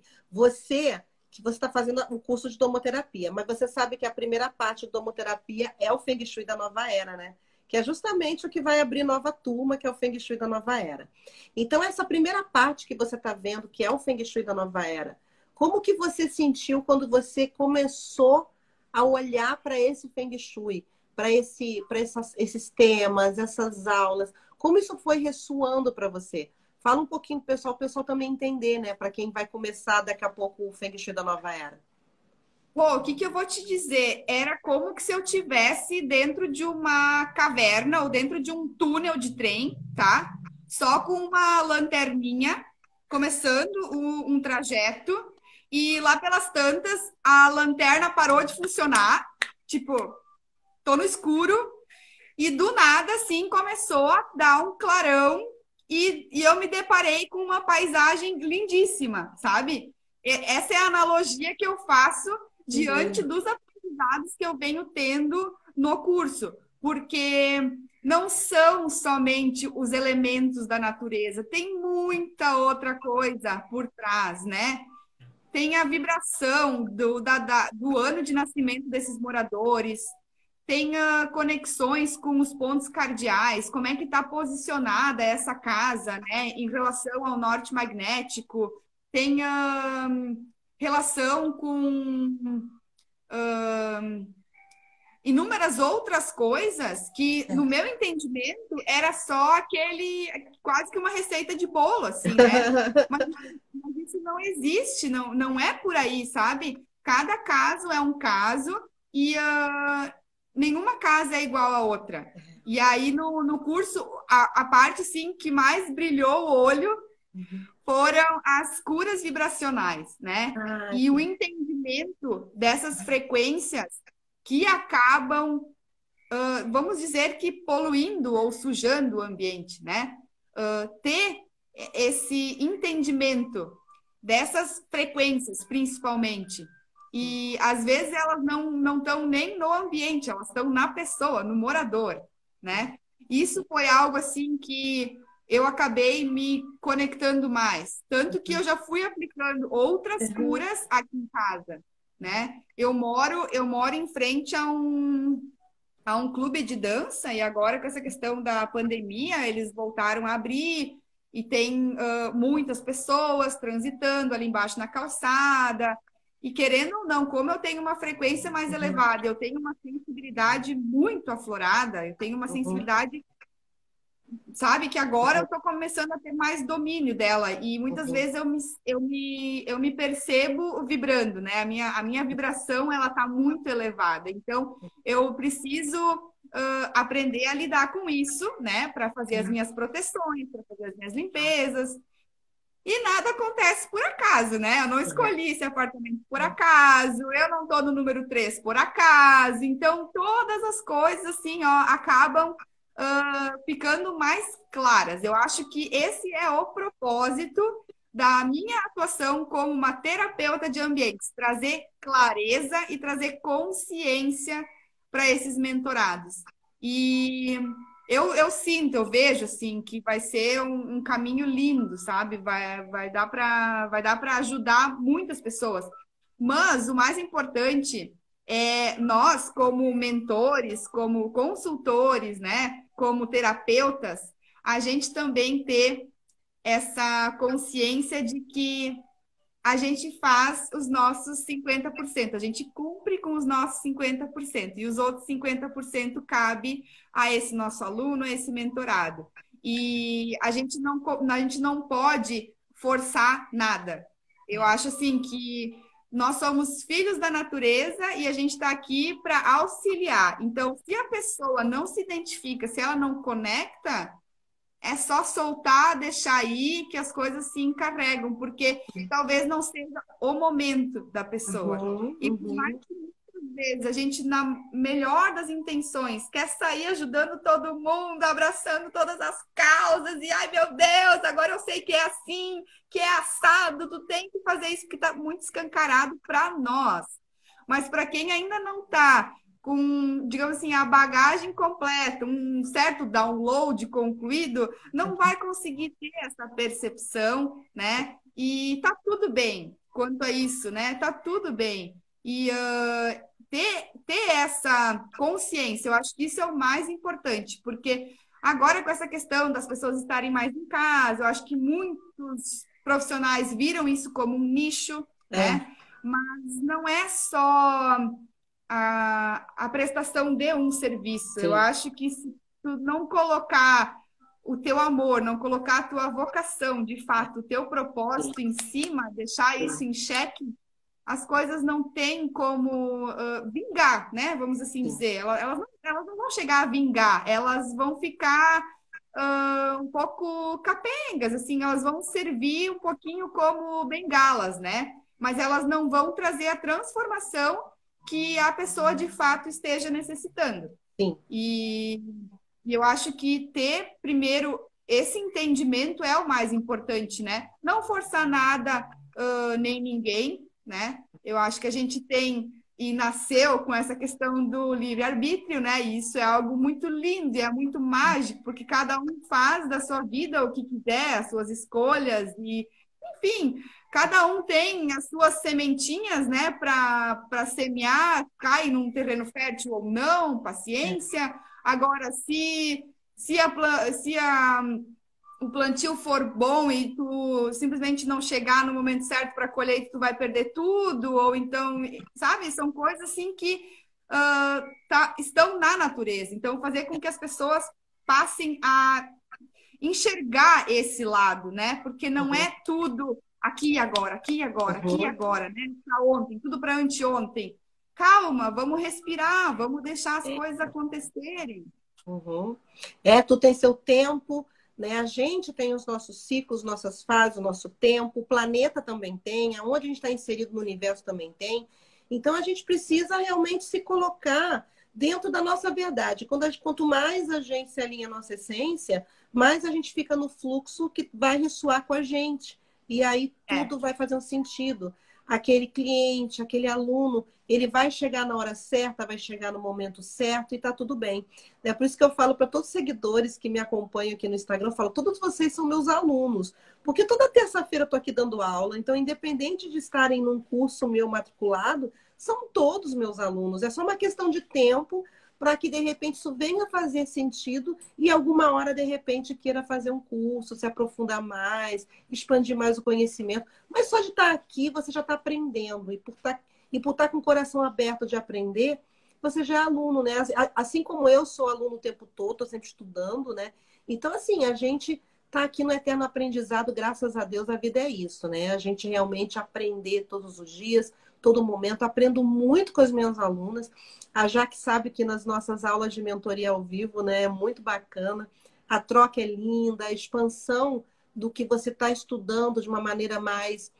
Speaker 2: Que você está fazendo o curso de domoterapia, mas você sabe que a primeira parte de domoterapia é o Feng Shui da nova era, né? Que é justamente o que vai abrir nova turma, que é o Feng Shui da nova era. Então, essa primeira parte que você está vendo, que é o Feng Shui da nova era, como que você sentiu quando você começou a olhar para esse Feng Shui, para esses temas, essas aulas? Como isso foi ressoando para você? Fala um pouquinho pro pessoal, o pessoal também entender, né? Para quem vai começar daqui a pouco o Feng Shui da nova era.
Speaker 1: Pô, o que eu vou te dizer? Era como que se eu tivesse dentro de uma caverna ou dentro de um túnel de trem, tá? Só com uma lanterninha, começando um trajeto, e lá pelas tantas, a lanterna parou de funcionar, tipo, tô no escuro, e do nada, assim, começou a dar um clarão, e eu me deparei com uma paisagem lindíssima, sabe? Essa é a analogia que eu faço diante dos aprendizados que eu venho tendo no curso, porque não são somente os elementos da natureza, tem muita outra coisa por trás, né? Tem a vibração do ano de nascimento desses moradores, tem conexões com os pontos cardeais, como é que está posicionada essa casa, né, em relação ao norte magnético, tem relação com inúmeras outras coisas que, no meu entendimento, era só quase que uma receita de bolo, assim, né? Mas isso não existe, não é por aí, sabe? Cada caso é um caso e nenhuma casa é igual a outra. E aí, no curso, a parte, sim, que mais brilhou o olho foram as curas vibracionais, né? E o entendimento dessas frequências que acabam, vamos dizer que poluindo ou sujando o ambiente, né? Ter esse entendimento dessas frequências, principalmente, E às vezes elas não estão nem no ambiente, elas estão na pessoa, no morador, né? Isso foi algo assim que eu acabei me conectando mais. Tanto que eu já fui aplicando outras
Speaker 2: Uhum.
Speaker 1: curas aqui em casa, né? Eu moro em frente a um clube de dança, e agora com essa questão da pandemia, eles voltaram a abrir e tem muitas pessoas transitando ali embaixo na calçada. E querendo ou não, como eu tenho uma frequência mais
Speaker 2: Uhum.
Speaker 1: elevada, eu tenho uma sensibilidade muito aflorada, eu tenho uma
Speaker 2: Uhum.
Speaker 1: sensibilidade, sabe, que agora eu estou começando a ter mais domínio dela. E muitas
Speaker 2: Uhum.
Speaker 1: vezes eu me percebo vibrando, né? A minha vibração, ela está muito elevada. Então, eu preciso aprender a lidar com isso, né? Para fazer as
Speaker 2: Uhum.
Speaker 1: minhas proteções, para fazer as minhas limpezas. E nada acontece por acaso, né? Eu não escolhi esse apartamento por acaso, eu não estou no número 3 por acaso. Então, todas as coisas, assim, ó, acabam ficando mais claras. Eu acho que esse é o propósito da minha atuação como uma terapeuta de ambientes, trazer clareza e trazer consciência para esses mentorados. E eu sinto, eu vejo assim que vai ser um caminho lindo, sabe? Vai dar para ajudar muitas pessoas. Mas o mais importante é nós, como mentores, como consultores, né? Como terapeutas, a gente também ter essa consciência de que a gente faz os nossos 50%, a gente cumpre com os nossos 50%, e os outros 50% cabe a esse nosso aluno, a esse mentorado. E a gente não pode forçar nada. Eu acho assim que nós somos filhos da natureza e a gente está aqui para auxiliar. Então, se a pessoa não se identifica, se ela não conecta, é só soltar, deixar aí, que as coisas se encarregam, porque talvez não seja o momento da pessoa.
Speaker 2: Uhum.
Speaker 1: E por mais
Speaker 2: Uhum.
Speaker 1: que muitas vezes a gente, na melhor das intenções, quer sair ajudando todo mundo, abraçando todas as causas, e ai meu Deus, agora eu sei que é assim, que é assado, tu tem que fazer isso, que está muito escancarado para nós. Mas para quem ainda não está com, digamos assim, a bagagem completa, um certo download concluído, não vai conseguir ter essa percepção, né? E tá tudo bem quanto a isso, né? Tá tudo bem. E ter essa consciência, eu acho que isso é o mais importante, porque agora com essa questão das pessoas estarem mais em casa, eu acho que muitos profissionais viram isso como um nicho,
Speaker 2: É,
Speaker 1: né? Mas não é só a prestação de um serviço. Eu
Speaker 2: sim,
Speaker 1: acho que se tu não colocar o teu amor, não colocar a tua vocação, de fato, o teu
Speaker 2: sim,
Speaker 1: propósito em cima, deixar isso
Speaker 2: sim,
Speaker 1: em xeque, as coisas não têm como vingar, né? Vamos assim
Speaker 2: sim.
Speaker 1: dizer. Elas não vão chegar a vingar, elas vão ficar um pouco capengas, assim, elas vão servir um pouquinho como bengalas, né? Mas elas não vão trazer a transformação que a pessoa de fato esteja necessitando.
Speaker 2: Sim.
Speaker 1: E, e eu acho que ter primeiro esse entendimento é o mais importante, né? Não forçar nada, nem ninguém, né? Eu acho que a gente tem e nasceu com essa questão do livre-arbítrio, né? E isso é algo muito lindo e é muito mágico, porque cada um faz da sua vida o que quiser, as suas escolhas, e, enfim, cada um tem as suas sementinhas, né, para semear, cai num terreno fértil ou não, paciência. Agora, se o plantio for bom e tu simplesmente não chegar no momento certo para colher, tu vai perder tudo, ou então, sabe, são coisas assim que estão na natureza. Então, fazer com que as pessoas passem a enxergar esse lado, né? Porque não
Speaker 2: Uhum.
Speaker 1: é tudo aqui e agora, aqui e agora, aqui e
Speaker 2: Uhum.
Speaker 1: agora, né? Para ontem, tudo para anteontem. Calma, vamos respirar, vamos deixar as coisas acontecerem.
Speaker 2: Uhum. É, tu tem seu tempo, né? A gente tem os nossos ciclos, nossas fases, o nosso tempo, o planeta também tem, aonde a gente está inserido no universo também tem. Então a gente precisa realmente se colocar dentro da nossa verdade. Quanto mais a gente se alinha à nossa essência, mais a gente fica no fluxo que vai ressoar com a gente. E aí
Speaker 1: É,
Speaker 2: tudo vai fazendo sentido. aquele cliente, aquele aluno, ele vai chegar na hora certa, vai chegar no momento certo e tá tudo bem. É por isso que eu falo para todos os seguidores que me acompanham aqui no Instagram, eu falo, todos vocês são meus alunos, porque toda terça-feira eu tô aqui dando aula, então independente de estarem num curso meu matriculado, são todos meus alunos. É só uma questão de tempo para que, de repente, isso venha fazer sentido e alguma hora, de repente, queira fazer um curso, se aprofundar mais, expandir mais o conhecimento. Mas só de estar aqui, você já está aprendendo. E por estar com o coração aberto de aprender, você já é aluno, né? Assim como eu sou aluno o tempo todo, estou sempre estudando, né? Então, assim, a gente está aqui no eterno aprendizado, graças a Deus, a vida é isso, né? A gente realmente aprender todos os dias, todo momento. Aprendo muito com as minhas alunas. A Jaque sabe que nas nossas aulas de mentoria ao vivo, né, é muito bacana. A troca é linda, a expansão do que você está estudando de uma maneira mais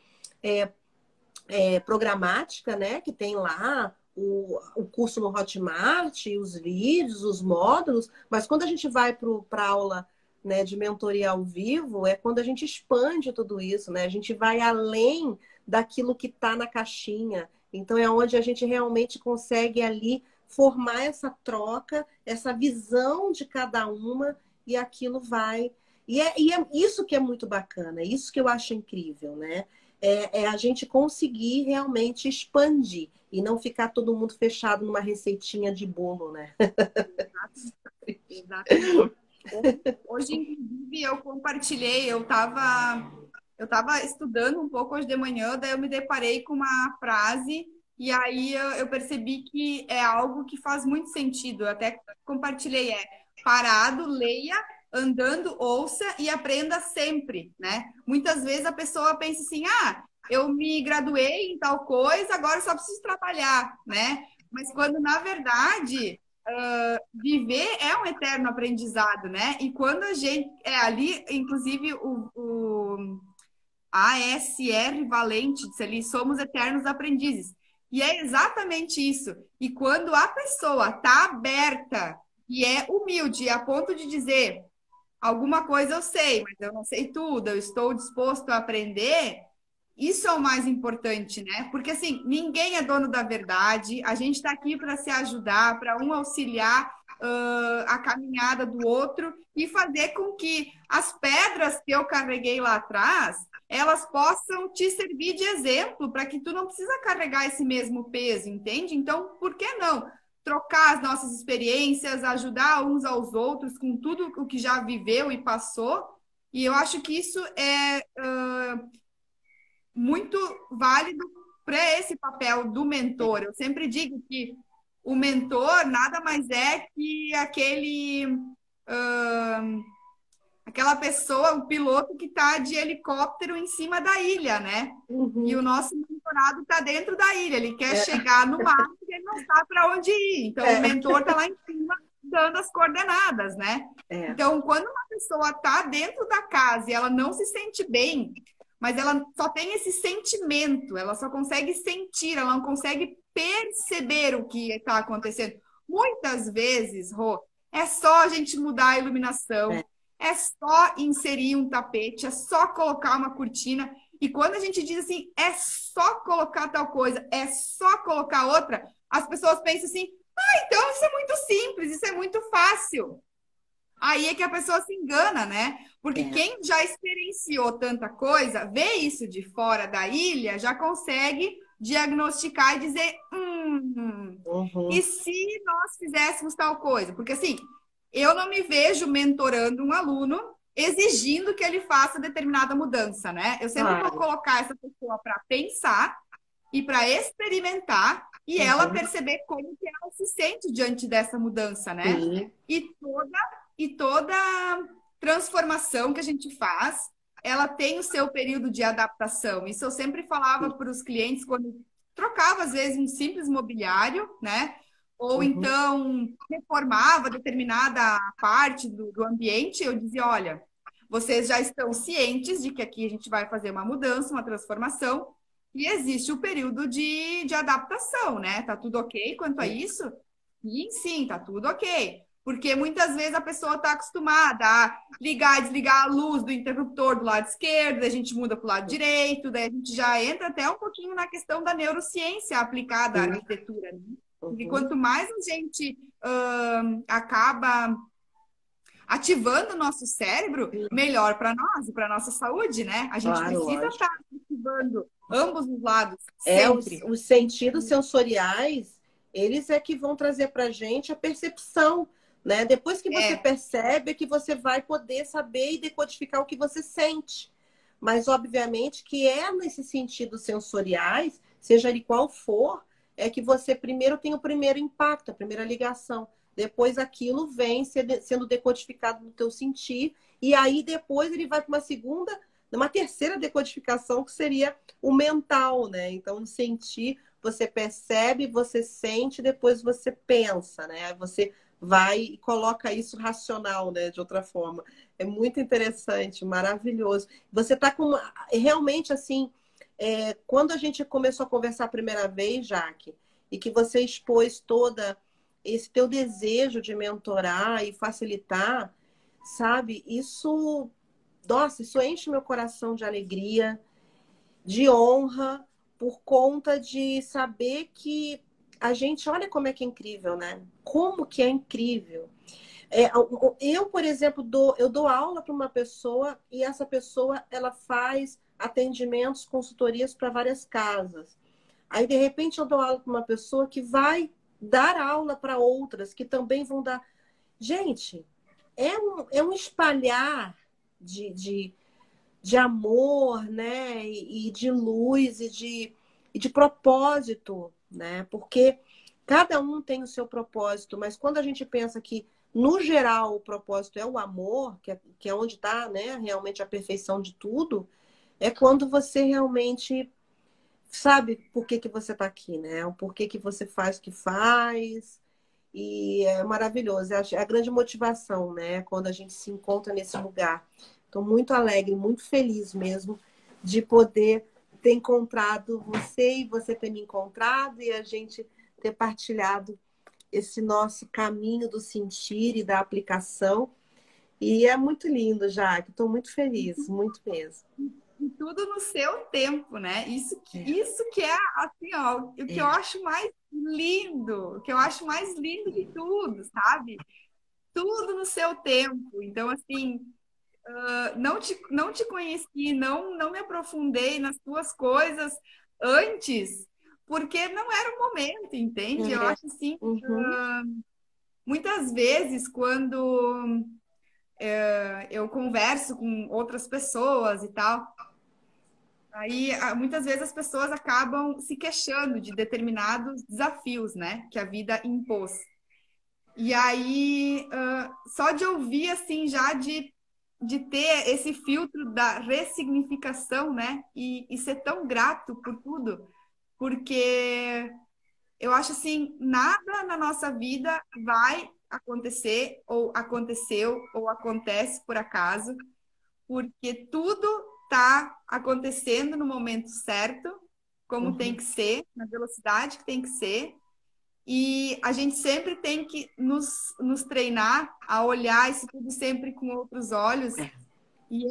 Speaker 2: programática, né? Que tem lá o curso no Hotmart, os vídeos, os módulos, mas quando a gente vai para a aula, né, de mentoria ao vivo, é quando a gente expande tudo isso, né? A gente vai além daquilo que está na caixinha. Então é onde a gente realmente consegue ali formar essa troca, essa visão de cada uma e aquilo vai. E é isso que é muito bacana, é isso que eu acho incrível, né? É a gente conseguir realmente expandir e não ficar todo mundo fechado numa receitinha de bolo, né?
Speaker 1: Exatamente. Hoje, inclusive, eu compartilhei, eu tava estudando um pouco hoje de manhã, daí eu me deparei com uma frase e aí eu percebi que é algo que faz muito sentido. Eu até compartilhei, parado, leia, andando, ouça e aprenda sempre, né? Muitas vezes a pessoa pensa assim, eu me graduei em tal coisa, agora eu só preciso trabalhar, né? Mas quando, na verdade, viver é um eterno aprendizado, né? E quando a gente ali, inclusive o ASR Valente disse ali, somos eternos aprendizes. E é exatamente isso. E quando a pessoa está aberta e é humilde a ponto de dizer alguma coisa eu sei, mas eu não sei tudo, eu estou disposto a aprender, isso é o mais importante, né? Porque assim, ninguém é dono da verdade, a gente está aqui para se ajudar, para um auxiliar a caminhada do outro e fazer com que as pedras que eu carreguei lá atrás, elas possam te servir de exemplo para que tu não precisa carregar esse mesmo peso, entende? Então, por que não trocar as nossas experiências, ajudar uns aos outros com tudo o que já viveu e passou? E eu acho que isso é muito válido para esse papel do mentor. Eu sempre digo que o mentor nada mais é que aquela pessoa, o piloto que está de helicóptero em cima da ilha, né?
Speaker 2: Uhum.
Speaker 1: E o nosso mentorado está dentro da ilha. Ele quer chegar no mar e ele não sabe para onde ir. Então, o mentor está lá em cima dando as coordenadas, né? Então, quando uma pessoa está dentro da casa e ela não se sente bem, mas ela só tem esse sentimento, ela só consegue sentir, ela não consegue perceber o que está acontecendo. Muitas vezes, Rô, é só a gente mudar a iluminação, é só inserir um tapete, é só colocar uma cortina. E quando a gente diz assim, é só colocar tal coisa, é só colocar outra, as pessoas pensam assim, então isso é muito simples, isso é muito fácil. Aí é que a pessoa se engana, né? Porque quem já experienciou tanta coisa, vê isso de fora da ilha, já consegue diagnosticar e dizer, e se nós fizéssemos tal coisa? Porque assim, eu não me vejo mentorando um aluno exigindo que ele faça determinada mudança, né? Eu sempre vou colocar essa pessoa para pensar e para experimentar e ela perceber como que ela se sente diante dessa mudança, né? E toda transformação que a gente faz, ela tem o seu período de adaptação. Isso eu sempre falava para os clientes quando trocava, às vezes, um simples mobiliário, né? Ou então reformava determinada parte do ambiente, eu dizia, olha, vocês já estão cientes de que aqui a gente vai fazer uma mudança, uma transformação, e existe o período de adaptação, né? Tá tudo ok quanto a isso? E sim, tá tudo ok. Porque muitas vezes a pessoa está acostumada a ligar e desligar a luz do interruptor do lado esquerdo, daí a gente muda para o lado direito, daí a gente já entra até um pouquinho na questão da neurociência aplicada à arquitetura, né? Porque quanto mais a gente acaba ativando o nosso cérebro, melhor para nós e para nossa saúde, né? A gente precisa estar ativando ambos os lados sempre.
Speaker 2: Os sentidos sensoriais, eles é que vão trazer para gente a percepção, né? Depois que você percebe, é que você vai poder saber e decodificar o que você sente. Mas, obviamente, que é nesses sentidos sensoriais, seja ele qual for, é que você primeiro tem o primeiro impacto, a primeira ligação. Depois aquilo vem sendo decodificado no teu sentir, e aí depois ele vai para uma terceira decodificação, que seria o mental, né? Então, no sentir, você percebe, você sente, depois você pensa, né? Você vai e coloca isso racional, né? De outra forma. É muito interessante, maravilhoso. Você está com realmente assim, quando a gente começou a conversar a primeira vez, Jaque, e que você expôs toda esse teu desejo de mentorar e facilitar, sabe? Isso, nossa, isso enche meu coração de alegria, de honra, por conta de saber que a gente, olha como é que é incrível, né? Como que é incrível. Eu, por exemplo, eu dou aula para uma pessoa e essa pessoa, ela faz atendimentos, consultorias para várias casas. Aí, de repente, eu dou aula para uma pessoa que vai dar aula para outras que também vão dar. Gente, é um espalhar de amor, né? E de luz e de propósito, né? Porque cada um tem o seu propósito, mas quando a gente pensa que, no geral, o propósito é o amor, que é onde está, né, realmente a perfeição de tudo, é quando você realmente sabe por que você está aqui, né? O porquê que você faz o que faz. E é maravilhoso. É a grande motivação, né? Quando a gente se encontra nesse lugar. Estou muito alegre, muito feliz mesmo de poder ter encontrado você e você ter me encontrado e a gente ter partilhado esse nosso caminho do sentir e da aplicação. E é muito lindo, Jaque. Estou muito feliz, muito mesmo.
Speaker 1: E tudo no seu tempo, né? Isso que é assim, ó, o que eu acho mais lindo, o que eu acho mais lindo de tudo, sabe? Tudo no seu tempo. Então, assim, não te conheci, não me aprofundei nas tuas coisas antes, porque não era o momento, entende? Eu acho assim, muitas vezes, quando eu converso com outras pessoas e tal, aí muitas vezes as pessoas acabam se queixando de determinados desafios, né, que a vida impôs. E aí, só de ouvir, assim, já de ter esse filtro da ressignificação, né, e ser tão grato por tudo, porque eu acho assim, nada na nossa vida vai acontecer, ou aconteceu, ou acontece por acaso, porque tudo está acontecendo no momento certo, como tem que ser, na velocidade que tem que ser, e a gente sempre tem que nos treinar a olhar isso tudo sempre com outros olhos e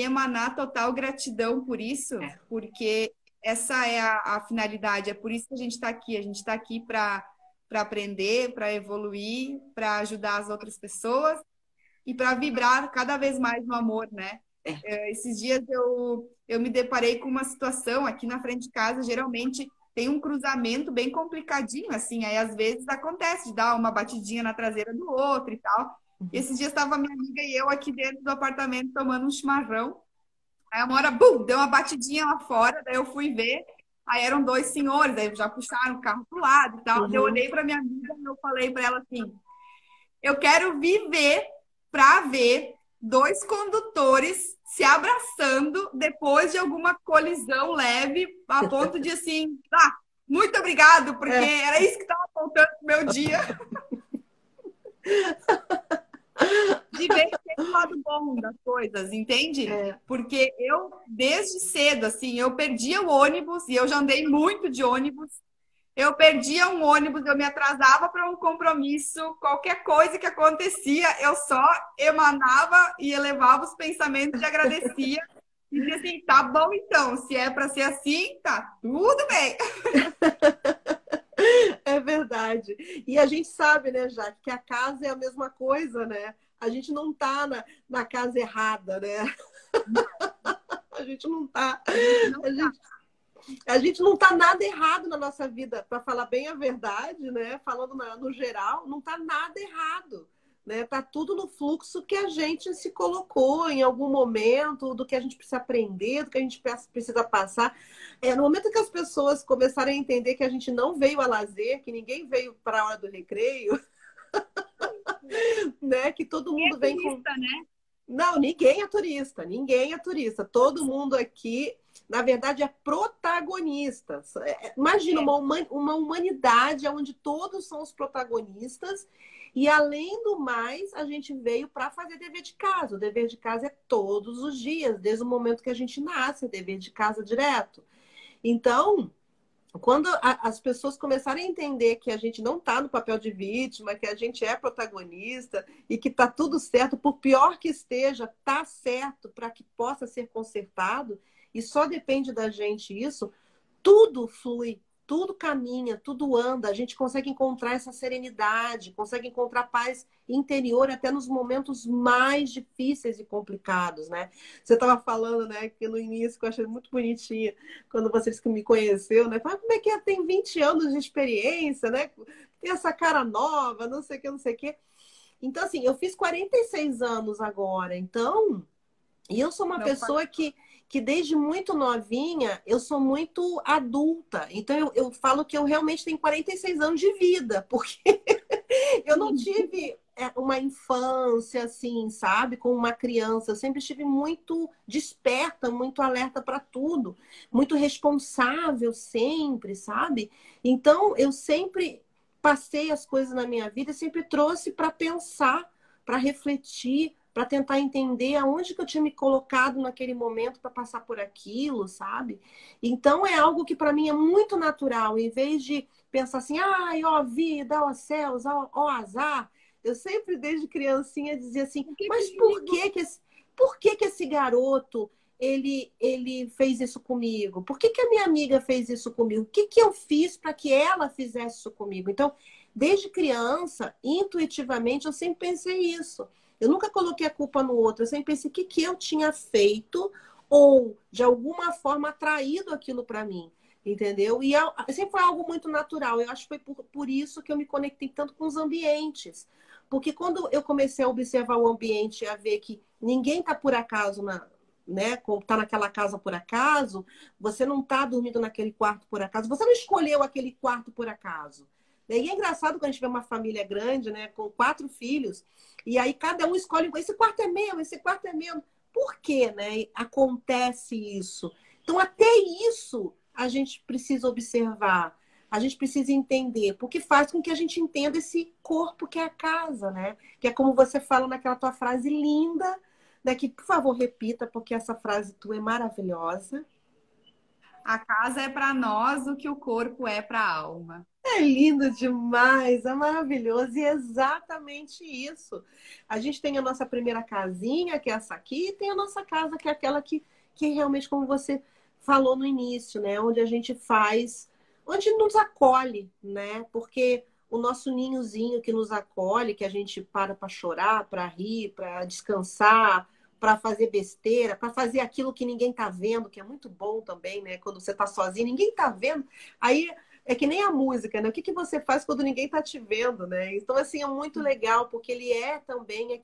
Speaker 1: emanar total gratidão por isso, porque essa é a finalidade, é por isso que a gente está aqui. A gente está aqui para aprender, para evoluir, para ajudar as outras pessoas e para vibrar cada vez mais no amor, né? Esses dias eu me deparei com uma situação aqui na frente de casa, geralmente tem um cruzamento bem complicadinho, assim, aí às vezes acontece de dar uma batidinha na traseira do outro e tal. E esses dias estava minha amiga e eu aqui dentro do apartamento tomando um chimarrão. Aí uma hora, bum, deu uma batidinha lá fora, daí eu fui ver, aí eram dois senhores, aí já puxaram o carro pro lado e tal. Eu olhei para minha amiga e eu falei para ela assim, eu quero viver para ver dois condutores se abraçando depois de alguma colisão leve, a ponto de assim, muito obrigado, porque era isso que estava faltando no meu dia. De ver o lado bom das coisas, entende? Porque eu, desde cedo, assim, eu perdia o ônibus, e eu já andei muito de ônibus, Eu perdia um ônibus, eu me atrasava para um compromisso, qualquer coisa que acontecia, eu só emanava e elevava os pensamentos de agradecia e dizia assim, tá bom então, se é para ser assim, tá tudo bem.
Speaker 2: É verdade. E a gente sabe, né, Jaque, que a casa é a mesma coisa, né? A gente não tá na casa errada, né? A gente não tá.
Speaker 1: A gente não
Speaker 2: A gente, a gente não tá nada errado na nossa vida, para falar bem a verdade, né? Falando no geral, não tá nada errado. Né? Tá tudo no fluxo que a gente se colocou em algum momento, do que a gente precisa aprender, do que a gente precisa passar. No momento que as pessoas começarem a entender que a gente não veio a lazer, que ninguém veio para a hora do recreio, né? Que todo mundo vem com.
Speaker 1: né?
Speaker 2: Não, ninguém é turista, ninguém é turista. Todo mundo aqui, na verdade, é protagonista. Imagina uma humanidade onde todos são os protagonistas e, além do mais, a gente veio para fazer dever de casa. O dever de casa é todos os dias, desde o momento que a gente nasce, é dever de casa direto. Então, quando as pessoas começarem a entender que a gente não está no papel de vítima, que a gente é protagonista e que está tudo certo, por pior que esteja, está certo para que possa ser consertado, e só depende da gente isso, tudo flui, tudo caminha, tudo anda, a gente consegue encontrar essa serenidade, consegue encontrar paz interior até nos momentos mais difíceis e complicados, né? Você estava falando, né, que no início, que eu achei muito bonitinha, quando você disse que me conheceu, né? Fala, como é que é? Tem 20 anos de experiência, né? Tem essa cara nova, não sei o que, não sei o que. Então, assim, eu fiz 46 anos agora, então... E eu sou uma pessoa que desde muito novinha, eu sou muito adulta. Então, eu falo que eu realmente tenho 46 anos de vida, porque eu não tive uma infância assim, sabe? Como uma criança. Eu sempre estive muito desperta, muito alerta para tudo. Muito responsável sempre, sabe? Então, eu sempre passei as coisas na minha vida, sempre trouxe para pensar, para refletir, para tentar entender aonde que eu tinha me colocado naquele momento para passar por aquilo, sabe? Então é algo que para mim é muito natural, em vez de pensar assim, ai, ó vida, ó céus, ó azar, eu sempre desde criancinha dizia assim, mas por que que esse garoto ele fez isso comigo? Por que que a minha amiga fez isso comigo? O que que eu fiz para que ela fizesse isso comigo? Então, desde criança, intuitivamente, eu sempre pensei isso. Eu nunca coloquei a culpa no outro. Eu sempre pensei o que eu tinha feito ou, de alguma forma, atraído aquilo para mim. Entendeu? E sempre foi algo muito natural. Eu acho que foi por isso que eu me conectei tanto com os ambientes. Porque quando eu comecei a observar o ambiente e a ver que ninguém está por acaso né, tá naquela casa por acaso, você não está dormindo naquele quarto por acaso, você não escolheu aquele quarto por acaso. E é engraçado quando a gente vê uma família grande, né, com 4 filhos, e aí cada um escolhe, esse quarto é meu, esse quarto é meu. Por que, né, acontece isso? Então, até isso a gente precisa observar, a gente precisa entender, porque faz com que a gente entenda esse corpo que é a casa, né? Que é como você fala naquela tua frase linda, né, que, por favor, repita, porque essa frase tua é maravilhosa.
Speaker 1: A casa é para nós o que o corpo é para a alma.
Speaker 2: É lindo demais, é maravilhoso e é exatamente isso. A gente tem a nossa primeira casinha, que é essa aqui, e tem a nossa casa, que é aquela que realmente, como você falou no início, né? Onde a gente faz, onde nos acolhe, né? Porque o nosso ninhozinho que nos acolhe, que a gente para chorar, para rir, para descansar, para fazer besteira, para fazer aquilo que ninguém tá vendo, que é muito bom também, né? Quando você tá sozinho, ninguém tá vendo. Aí é que nem a música, né? O que que você faz quando ninguém tá te vendo, né? Então, assim, é muito legal, porque ele é também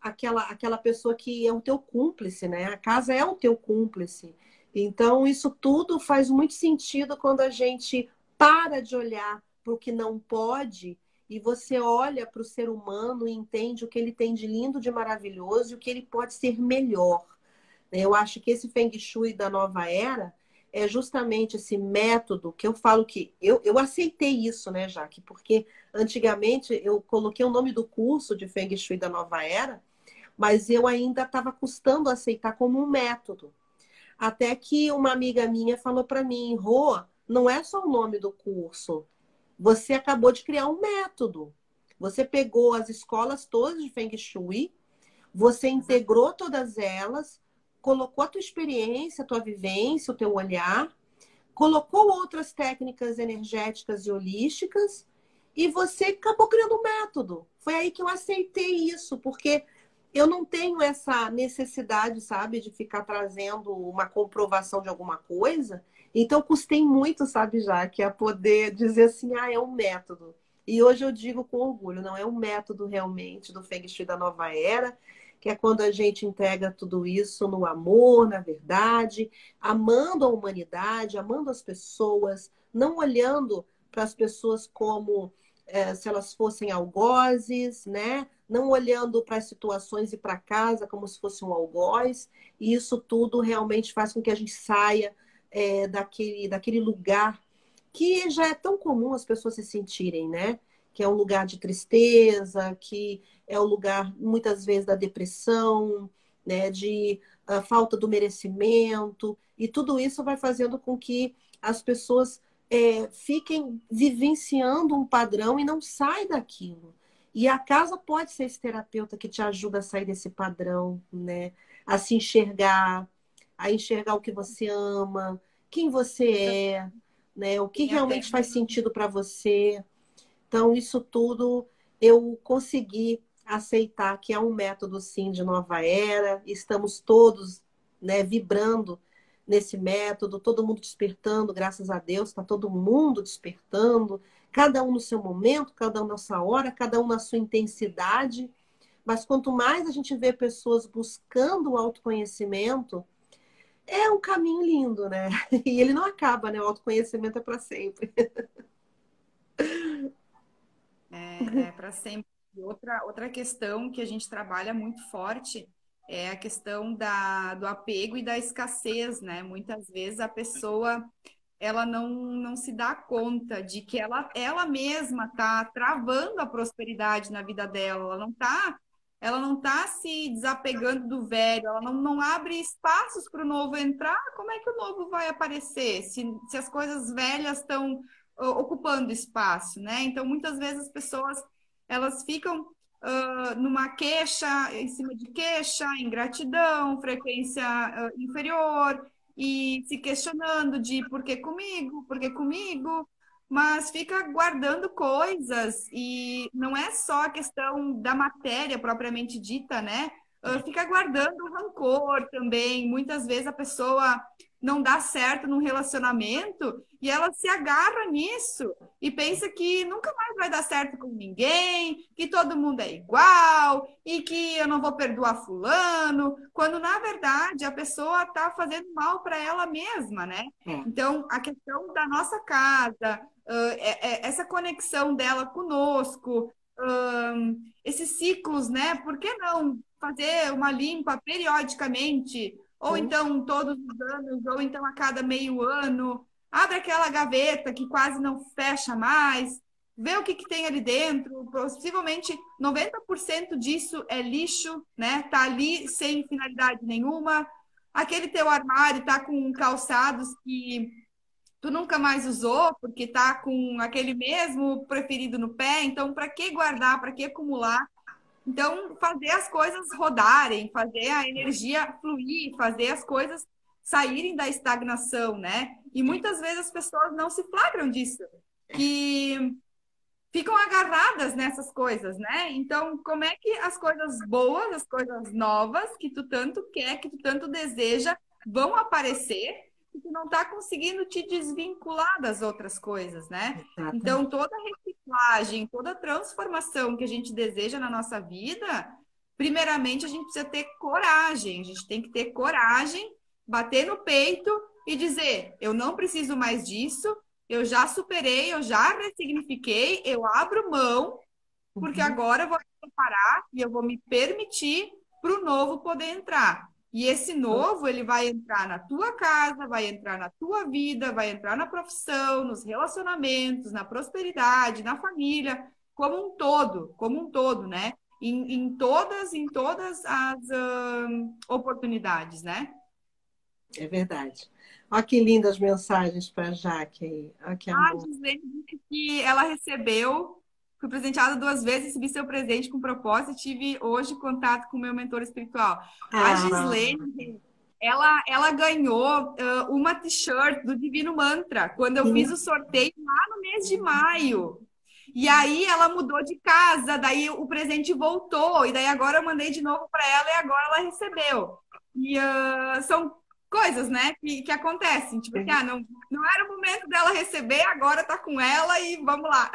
Speaker 2: aquela pessoa que é o teu cúmplice, né? A casa é o teu cúmplice. Então, isso tudo faz muito sentido quando a gente para de olhar para o que não pode e você olha para o ser humano e entende o que ele tem de lindo, de maravilhoso e o que ele pode ser melhor. Eu acho que esse Feng Shui da nova era é justamente esse método que eu falo que eu aceitei isso, né, Jaque? Porque antigamente eu coloquei o nome do curso de Feng Shui da nova era, mas eu ainda estava custando aceitar como um método. Até que uma amiga minha falou para mim, Rô, não é só o nome do curso. Você acabou de criar um método. Você pegou as escolas todas de Feng Shui, você integrou todas elas, colocou a tua experiência, a tua vivência, o teu olhar, colocou outras técnicas energéticas e holísticas e você acabou criando um método. Foi aí que eu aceitei isso, porque eu não tenho essa necessidade, sabe, de ficar trazendo uma comprovação de alguma coisa. Então, custei muito, sabe, Jaque, a poder dizer assim, é um método. E hoje eu digo com orgulho, não é um método realmente do Feng Shui da nova era, que é quando a gente integra tudo isso no amor, na verdade, amando a humanidade, amando as pessoas, não olhando para as pessoas como se elas fossem algozes, né? Não olhando para as situações e para casa como se fosse um algoz. E isso tudo realmente faz com que a gente saia daquele lugar que já é tão comum as pessoas se sentirem, né? Que é um lugar de tristeza, que é o lugar, muitas vezes, da depressão, né? De falta do merecimento. E tudo isso vai fazendo com que as pessoas fiquem vivenciando um padrão e não saem daquilo. E a casa pode ser esse terapeuta que te ajuda a sair desse padrão, né? A se enxergar, a enxergar o que você ama, quem você é, né? O que
Speaker 1: Tem até.
Speaker 2: realmente faz sentido para você. Então, isso tudo eu consegui aceitar que é um método, sim, de nova era. Estamos todos, né, vibrando nesse método, todo mundo despertando, graças a Deus, está todo mundo despertando, cada um no seu momento, cada um na sua hora, cada um na sua intensidade. Mas quanto mais a gente vê pessoas buscando o autoconhecimento, é um caminho lindo, né? E ele não acaba, né? O autoconhecimento é para sempre.
Speaker 1: É para sempre. E outra questão que a gente trabalha muito forte é a questão do apego e da escassez, né? Muitas vezes a pessoa ela não se dá conta de que ela mesma está travando a prosperidade na vida dela, ela não tá se desapegando do velho, ela não abre espaços para o novo entrar, como é que o novo vai aparecer se as coisas velhas estão ocupando espaço, né? Então, muitas vezes as pessoas elas ficam numa queixa, em cima de queixa, ingratidão, frequência inferior, e se questionando de por que comigo, mas fica guardando coisas, e não é só a questão da matéria propriamente dita, né? Fica guardando rancor também. Muitas vezes a pessoa não dá certo num relacionamento e ela se agarra nisso e pensa que nunca mais vai dar certo com ninguém, que todo mundo é igual e que eu não vou perdoar fulano, quando na verdade a pessoa está fazendo mal para ela mesma, né? Então, a questão da nossa casa, essa conexão dela conosco, esses ciclos, né? Por que não fazer uma limpa periodicamente? Ou então todos os anos, ou então a cada meio ano. Abre aquela gaveta que quase não fecha mais, vê o que tem ali dentro. Possivelmente 90% disso é lixo, né? Tá ali sem finalidade nenhuma. Aquele teu armário tá com calçados que tu nunca mais usou, porque tá com aquele mesmo preferido no pé, então para que guardar, para que acumular? Então, fazer as coisas rodarem, fazer a energia fluir, fazer as coisas saírem da estagnação, né? E muitas vezes as pessoas não se flagram disso, que ficam agarradas nessas coisas, né? Então, como é que as coisas boas, as coisas novas que tu tanto quer, que tu tanto deseja, vão aparecer e tu não tá conseguindo te desvincular das outras coisas, né? Então, toda reciclagem, toda transformação que a gente deseja na nossa vida, primeiramente a gente precisa ter coragem, a gente tem que ter coragem, bater no peito e dizer, eu não preciso mais disso, eu já superei, eu já ressignifiquei, eu abro mão, porque agora eu vou me preparar e eu vou me permitir para o novo poder entrar. E esse novo, ele vai entrar na tua casa, vai entrar na tua vida, vai entrar na profissão, nos relacionamentos, na prosperidade, na família, como um todo, né? Em todas as oportunidades, né?
Speaker 2: É verdade. Olha que lindas mensagens para Jaque aí. Olha que
Speaker 1: A
Speaker 2: amor.
Speaker 1: Gislene disse que ela recebeu, fui presenteada 2 vezes, recebi seu presente com propósito e tive hoje contato com o meu mentor espiritual. A
Speaker 2: Ah,
Speaker 1: Gislene, ela ganhou uma t-shirt do Divino Mantra quando eu fiz
Speaker 2: que
Speaker 1: o sorteio lá no mês de maio. E aí ela mudou de casa, daí o presente voltou, e daí agora eu mandei de novo para ela e agora ela recebeu. E são coisas, né, que acontecem. Tipo assim, não era o momento dela receber, agora tá com ela e vamos lá.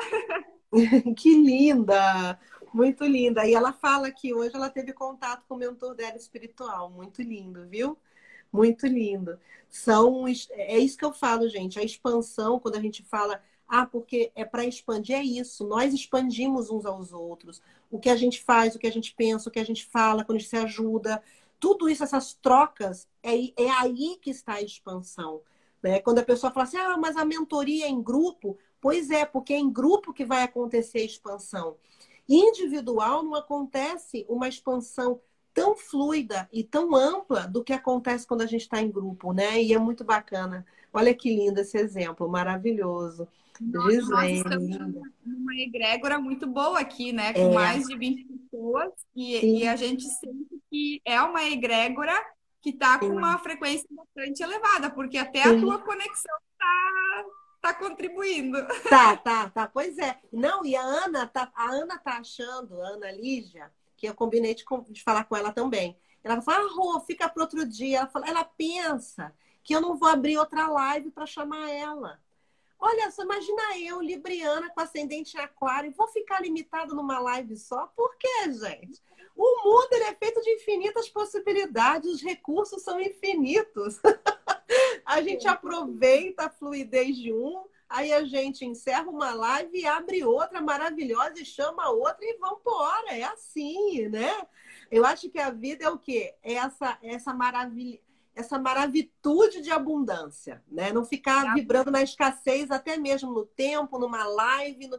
Speaker 2: que linda! Muito linda. E ela fala que hoje ela teve contato com o mentor dela espiritual. Muito lindo, viu? Muito lindo. É isso que eu falo, gente. A expansão, quando a gente fala, porque é para expandir, é isso. Nós expandimos uns aos outros. O que a gente faz, o que a gente pensa, o que a gente fala, quando a gente se ajuda. Tudo isso, essas trocas, é aí que está a expansão. Né? Quando a pessoa fala assim, mas a mentoria é em grupo. Pois é, porque é em grupo que vai acontecer a expansão. Individual não acontece uma expansão tão fluida e tão ampla do que acontece quando a gente está em grupo, né? E é muito bacana. Olha que lindo esse exemplo, maravilhoso.
Speaker 1: Nós
Speaker 2: Gislaine,
Speaker 1: estamos
Speaker 2: linda.
Speaker 1: numa egrégora muito boa aqui, né? Com
Speaker 2: É,
Speaker 1: mais de 20 pessoas, e a
Speaker 2: sim,
Speaker 1: gente sente que é uma egrégora que está com
Speaker 2: sim,
Speaker 1: uma frequência bastante elevada, porque até a
Speaker 2: sim.
Speaker 1: tua conexão tá contribuindo.
Speaker 2: Tá. Pois é. Não, e a Ana tá achando, a Ana Lígia, que eu combinei de falar com ela também. Ela fala, Rô, fica para outro dia. Ela pensa que eu não vou abrir outra live para chamar ela. Olha só, imagina eu, Libriana, com ascendente em aquário, vou ficar limitada numa live só? Por quê, gente? O mundo ele é feito de infinitas possibilidades, os recursos são infinitos. A gente aproveita a fluidez de um, aí a gente encerra uma live e abre outra maravilhosa e chama outra e vamos embora. É assim, né? Eu acho que a vida é o quê? É essa maravilha, essa maravitude de abundância, né? Não ficar vibrando na escassez, até mesmo no tempo, numa live.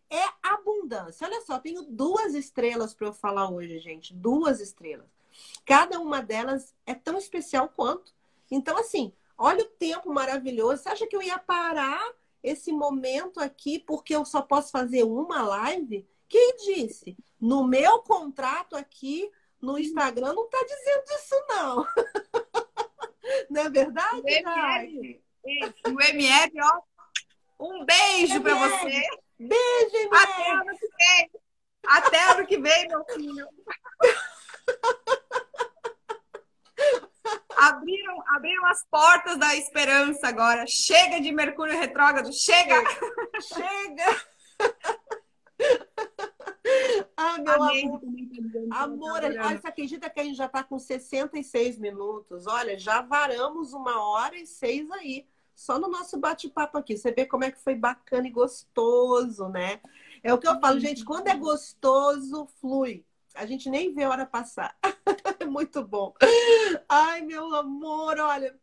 Speaker 2: É abundância. Olha só, tenho 2 estrelas para eu falar hoje, gente. 2 estrelas. Cada uma delas é tão especial quanto. Então, assim, olha o tempo maravilhoso. Você acha que eu ia parar esse momento aqui porque eu só posso fazer uma live? Quem disse? No meu contrato aqui no Instagram não está dizendo isso, não. Não é
Speaker 1: O
Speaker 2: verdade,
Speaker 1: MR,
Speaker 2: Jaque?
Speaker 1: o MR, ó, um beijo para você.
Speaker 2: MR! Beijo,
Speaker 1: Até
Speaker 2: MR!
Speaker 1: ano que vem. Até ano que vem, meu filho. Abriram as portas da esperança agora. Chega de Mercúrio retrógrado, chega!
Speaker 2: Chega! Ah,
Speaker 1: A
Speaker 2: meu
Speaker 1: Neide
Speaker 2: amor.
Speaker 1: também está dizendo que ela está
Speaker 2: Amor, olha,
Speaker 1: adorando.
Speaker 2: você acredita que a gente já está com 66 minutos? Olha, já varamos 1h06 aí, só no nosso bate-papo aqui. Você vê como é que foi bacana e gostoso, né? É o que eu falo, gente, quando é gostoso, flui. A gente nem vê a hora passar. É muito bom. Ai, meu amor, olha,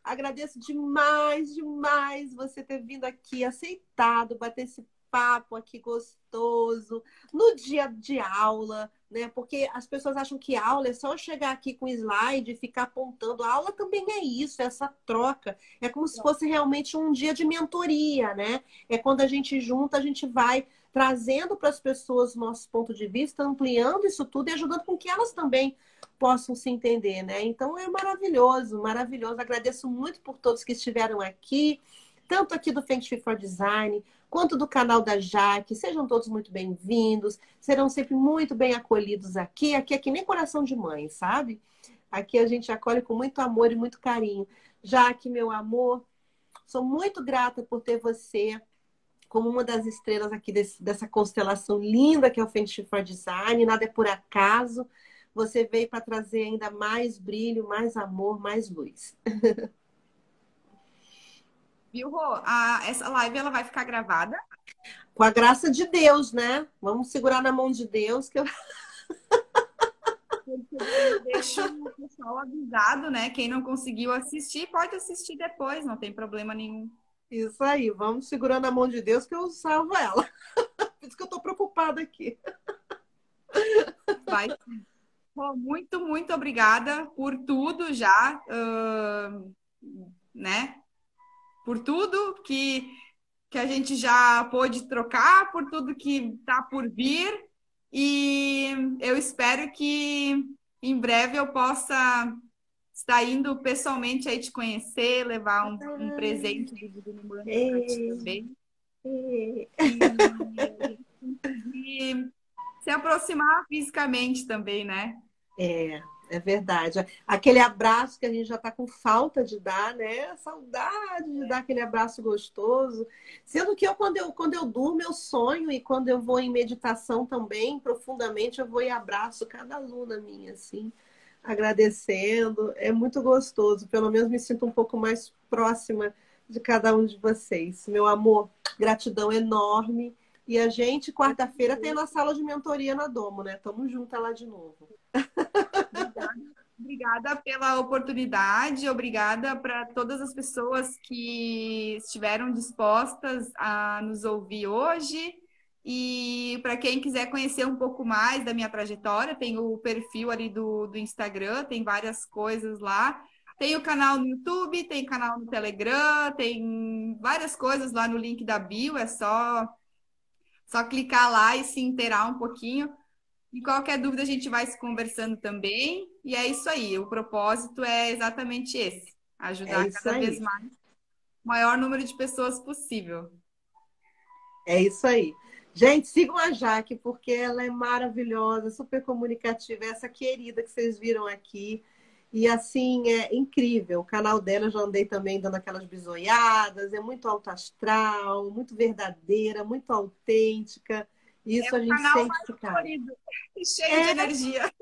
Speaker 2: agradeço demais, demais você ter vindo aqui, aceitado, bater esse papo aqui gostoso, no dia de aula, né? Porque as pessoas acham que aula é só eu chegar aqui com slide e ficar apontando. A aula também é isso, é essa troca. É como se fosse realmente um dia de mentoria, né? É quando a gente junta, a gente vai trazendo para as pessoas o nosso ponto de vista, ampliando isso tudo e ajudando com que elas também possam se entender, né? Então é maravilhoso, maravilhoso. Agradeço muito por todos que estiveram aqui, tanto aqui do Feng Shui for Design, quanto do canal da Jaque. Sejam todos muito bem-vindos, serão sempre muito bem acolhidos aqui. Aqui é que nem coração de mãe, sabe? Aqui a gente acolhe com muito amor e muito carinho. Jaque, meu amor, sou muito grata por ter você como uma das estrelas aqui dessa constelação linda que é o Feng Shui for Design. Nada é por acaso. Você veio para trazer ainda mais brilho, mais amor, mais luz.
Speaker 1: Viu, Rô? Essa live ela vai ficar gravada.
Speaker 2: Com a graça de Deus, né? Vamos segurar na mão de Deus que eu...
Speaker 1: Porque daí eu deixo o pessoal avisado, né? Quem não conseguiu assistir, pode assistir depois, não tem problema nenhum.
Speaker 2: Isso aí, vamos segurando a mão de Deus que eu salvo ela. Por isso que eu tô preocupada aqui.
Speaker 1: Vai. Pô, muito, muito obrigada por tudo já, né? Por tudo que a gente já pôde trocar, por tudo que está por vir. E eu espero que em breve eu possa estar indo pessoalmente aí te conhecer, levar um presente do Dudu Numanda para ti
Speaker 2: É,
Speaker 1: também.
Speaker 2: é.
Speaker 1: E a gente conseguir se aproximar fisicamente também, né?
Speaker 2: É, é verdade. Aquele abraço que a gente já está com falta de dar, né? Saudade de dar aquele abraço gostoso. Sendo que quando eu durmo, eu sonho, e quando eu vou em meditação também, profundamente, eu vou e abraço cada aluna minha, assim, agradecendo. É muito gostoso. Pelo menos me sinto um pouco mais próxima de cada um de vocês. Meu amor, gratidão enorme. E a gente, quarta-feira, tem a nossa aula de mentoria na Domo, né? Tamo juntas lá de novo.
Speaker 1: Obrigada, obrigada pela oportunidade, obrigada para todas as pessoas que estiveram dispostas a nos ouvir hoje. E para quem quiser conhecer um pouco mais da minha trajetória, tem o perfil ali do Instagram, tem várias coisas lá. Tem o canal no YouTube, tem canal no Telegram, tem várias coisas lá no link da bio, é só clicar lá e se inteirar um pouquinho. E qualquer dúvida a gente vai se conversando também. E é isso aí. O propósito é exatamente esse:
Speaker 2: É
Speaker 1: ajudar
Speaker 2: isso
Speaker 1: cada vez
Speaker 2: aí.
Speaker 1: mais o maior número de pessoas possível.
Speaker 2: É isso aí. Gente, sigam a Jaque, porque ela é maravilhosa, super comunicativa, é essa querida que vocês viram aqui. E assim, é incrível. O canal dela eu já andei também dando aquelas bisoiadas, é muito alto astral, muito verdadeira, muito autêntica.
Speaker 1: É
Speaker 2: Isso a
Speaker 1: o
Speaker 2: gente
Speaker 1: canal
Speaker 2: sente
Speaker 1: mais
Speaker 2: de cara.
Speaker 1: colorido e cheio de energia.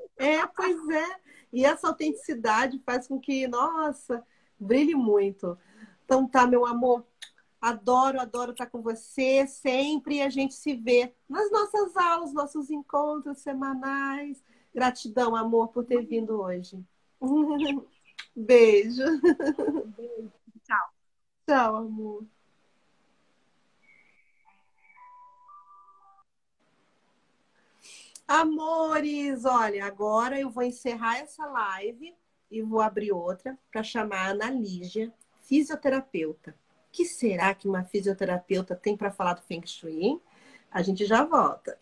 Speaker 2: Pois é. E essa autenticidade faz com que, nossa, brilhe muito. Então tá, meu amor. Adoro, adoro estar com você sempre, e a gente se vê nas nossas aulas, nossos encontros semanais. Gratidão, amor, por ter vindo hoje. Beijo.
Speaker 1: Um beijo, tchau.
Speaker 2: Tchau, amor. Amores, olha, agora eu vou encerrar essa live e vou abrir outra para chamar a Ana Lígia, fisioterapeuta. O que será que uma fisioterapeuta tem para falar do Feng Shui, hein? A gente já volta.